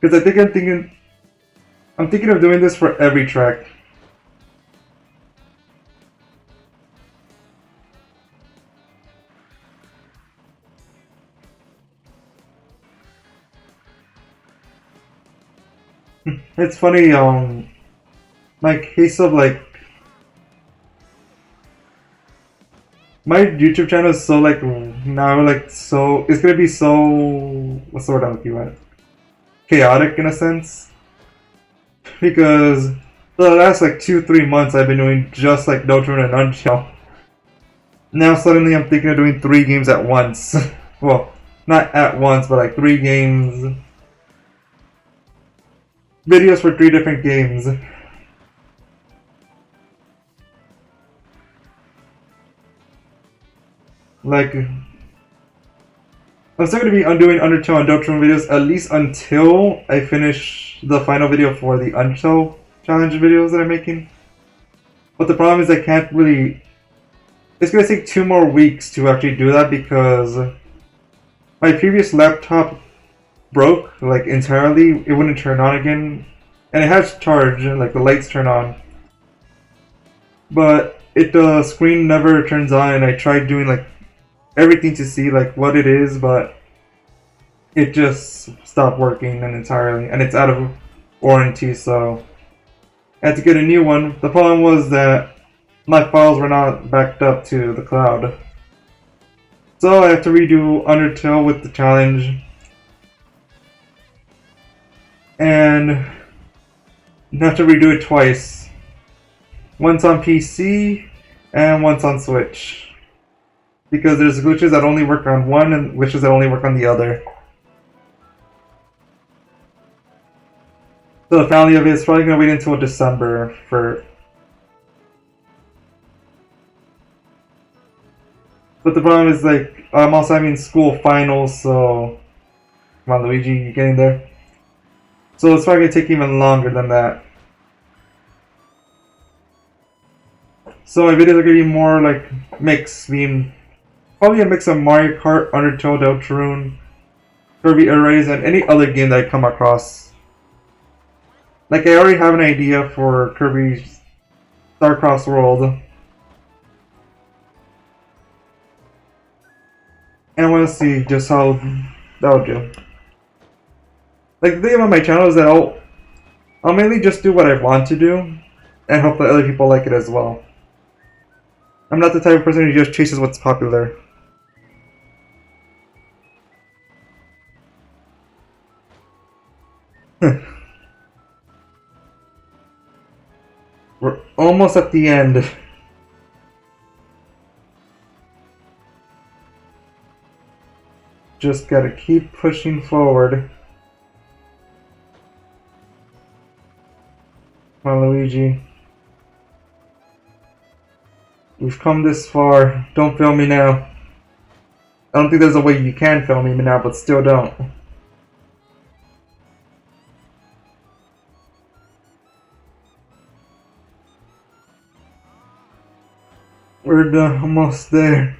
Because I'm thinking of doing this for every track. It's funny, my case of like, my YouTube channel is so like, now like so, it's gonna be so, what's the word I'm looking at? Chaotic in a sense. Because for the last like 2-3 months I've been doing just like Dokkan in a nutshell. Now suddenly I'm thinking of doing 3 games at once. Well, not at once, but like 3 games. Videos for 3 different games. Like, I'm still going to be undoing Undertale and Dokkan videos at least until I finish the final video for the Undertale challenge videos that I'm making. But the problem is I can't really... It's going to take 2 more weeks to actually do that because my previous laptop broke, like, entirely. It wouldn't turn on again. And it has charge, like the lights turn on. But the screen never turns on, and I tried doing like everything to see like what it is, but it just stopped working entirely, and it's out of warranty, so I had to get a new one. The problem was that my files were not backed up to the cloud, so I have to redo Undertale with the challenge, and have to redo it twice. Once on PC and once on Switch, because there's glitches that only work on one and glitches that only work on the other. So the family of it is probably gonna wait until December for. But the problem is, like, I'm also having school finals, so come on, Luigi, you getting there? So it's probably gonna take even longer than that. So my videos are gonna be more like mix, being probably a mix of Mario Kart, Undertale, Deltarune, Kirby Air Race, and any other game that I come across. Like, I already have an idea for Kirby's Starcross World. And I want to see just how that'll do. Like, the thing about my channel is that I'll mainly just do what I want to do, and hope that other people like it as well. I'm not the type of person who just chases what's popular. We're almost at the end. Just gotta keep pushing forward. Come on, Luigi. We've come this far. Don't film me now. I don't think there's a way you can film me now, but still don't. We're done, almost there.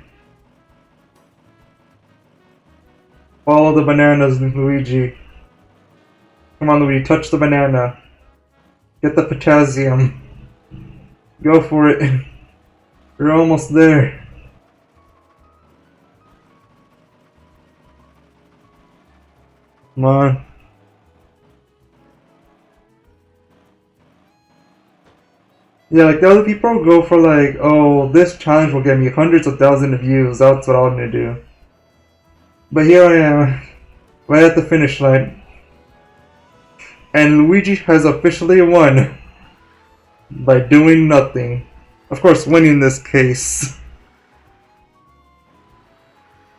Follow the bananas, Luigi. Come on, Luigi, touch the banana. Get the potassium. Go for it. We're almost there. Come on. Yeah, like the other people go for like, oh, this challenge will get me hundreds of thousands of views. That's what I'm gonna do. But here I am, right at the finish line. And Luigi has officially won by doing nothing. Of course, winning in this case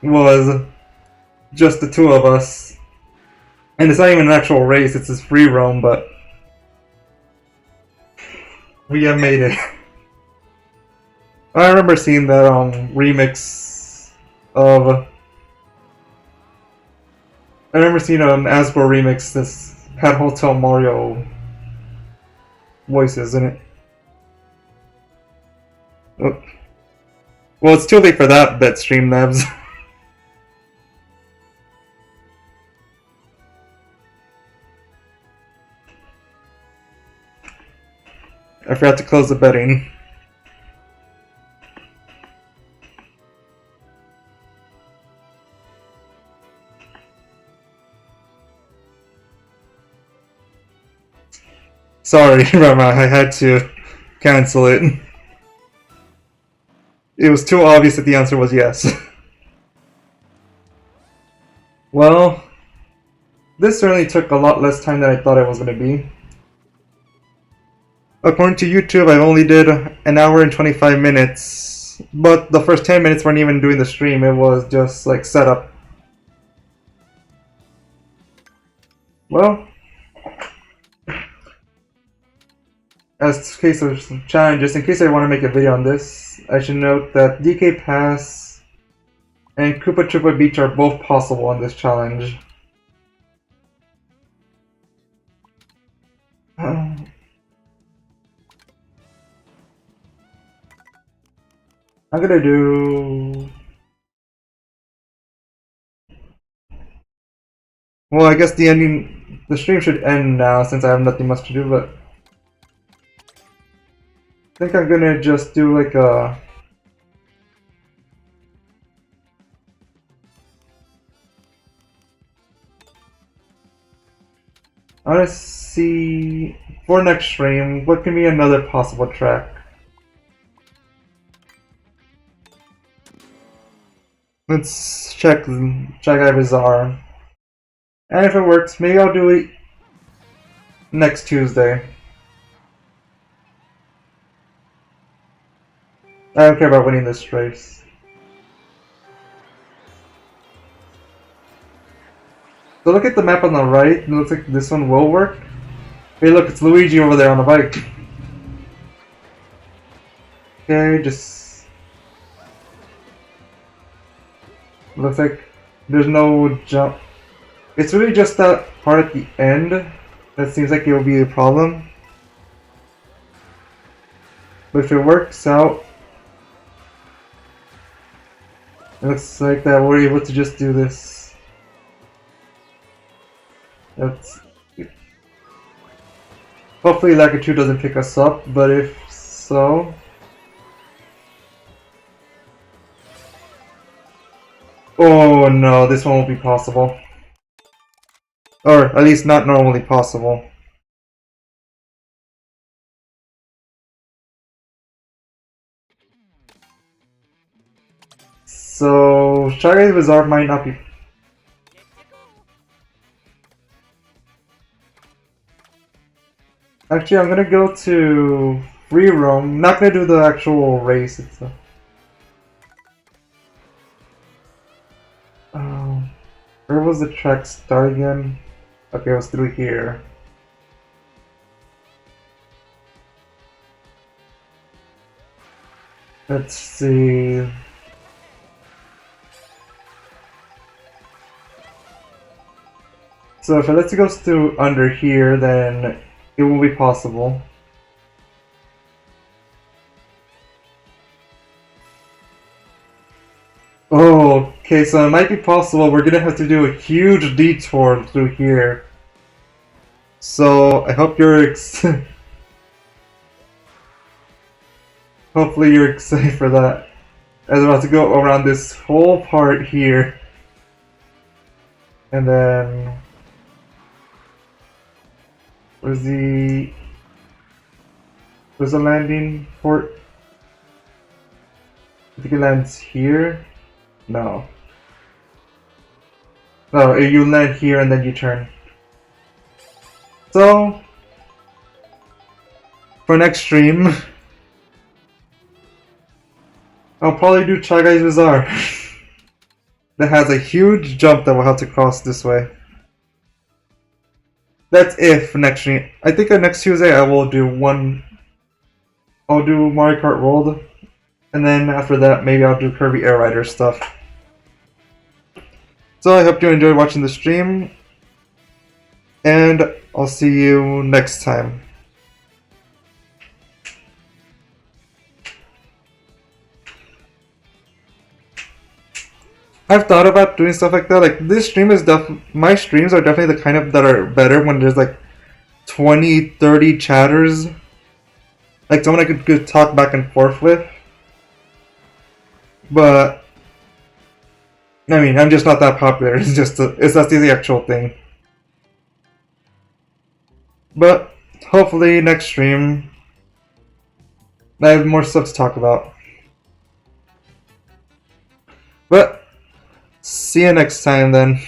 was just the two of us. And it's not even an actual race, it's his free roam, but we have made it. I remember seeing that remix of. I remember seeing an Asbo remix this had Hotel Mario voices in it. Oh. Well, it's too late for that, bet Streamlabs. I forgot to close the betting. Sorry, Rama, I had to cancel it. It was too obvious that the answer was yes. Well, this certainly took a lot less time than I thought it was going to be. According to YouTube, I only did an hour and 25 minutes, but the first 10 minutes weren't even doing the stream, it was just like setup. Well, as case of challenges, in case I want to make a video on this, I should note that DK Pass and Koopa Troopa Beach are both possible on this challenge. I'm gonna do. Well, I guess the stream should end now since I have nothing much to do, but. think I'm gonna just do like a... I wanna see... For next stream, what can be another possible track? Let's check Bizarre. And if it works, maybe I'll do it next Tuesday. I don't care about winning this race. So look at the map on the right, it looks like this one will work. Hey look, it's Luigi over there on the bike. Okay, just... Looks like there's no jump. It's really just that part at the end that seems like it will be a problem. But if it works out, it looks like that we're able to just do this. That's... Hopefully Lacquer 2 doesn't pick us up, but if so... Oh no, this one won't be possible. Or at least not normally possible. So, Shy Guys Bazaar might not be... Actually, I'm gonna go to free roam. Not gonna do the actual race itself. Where was the track start again? Okay, it was through here. Let's see. So if it lets it go through under here, then it will be possible. Oh, okay, so it might be possible. We're gonna have to do a huge detour through here. So I hope you're hopefully you're excited for that. As I'm about to go around this whole part here. And then... Where's the landing port? I think it lands here? No. No, you land here and then you turn. So, for next stream, I'll probably do Shy Guys Bazaar. That has a huge jump that we'll have to cross this way. That's if next stream. I think next Tuesday I will do I'll do Mario Kart World. And then after that, maybe I'll do Kirby Air Rider stuff. So I hope you enjoyed watching the stream. And I'll see you next time. I've thought about doing stuff like that. Like this stream is my streams are definitely the kind of that are better when there's like 20, 30 chatters. Like someone I could talk back and forth with. But I mean, I'm just not that popular. It's that's the actual thing. But hopefully next stream I have more stuff to talk about. But see you next time then.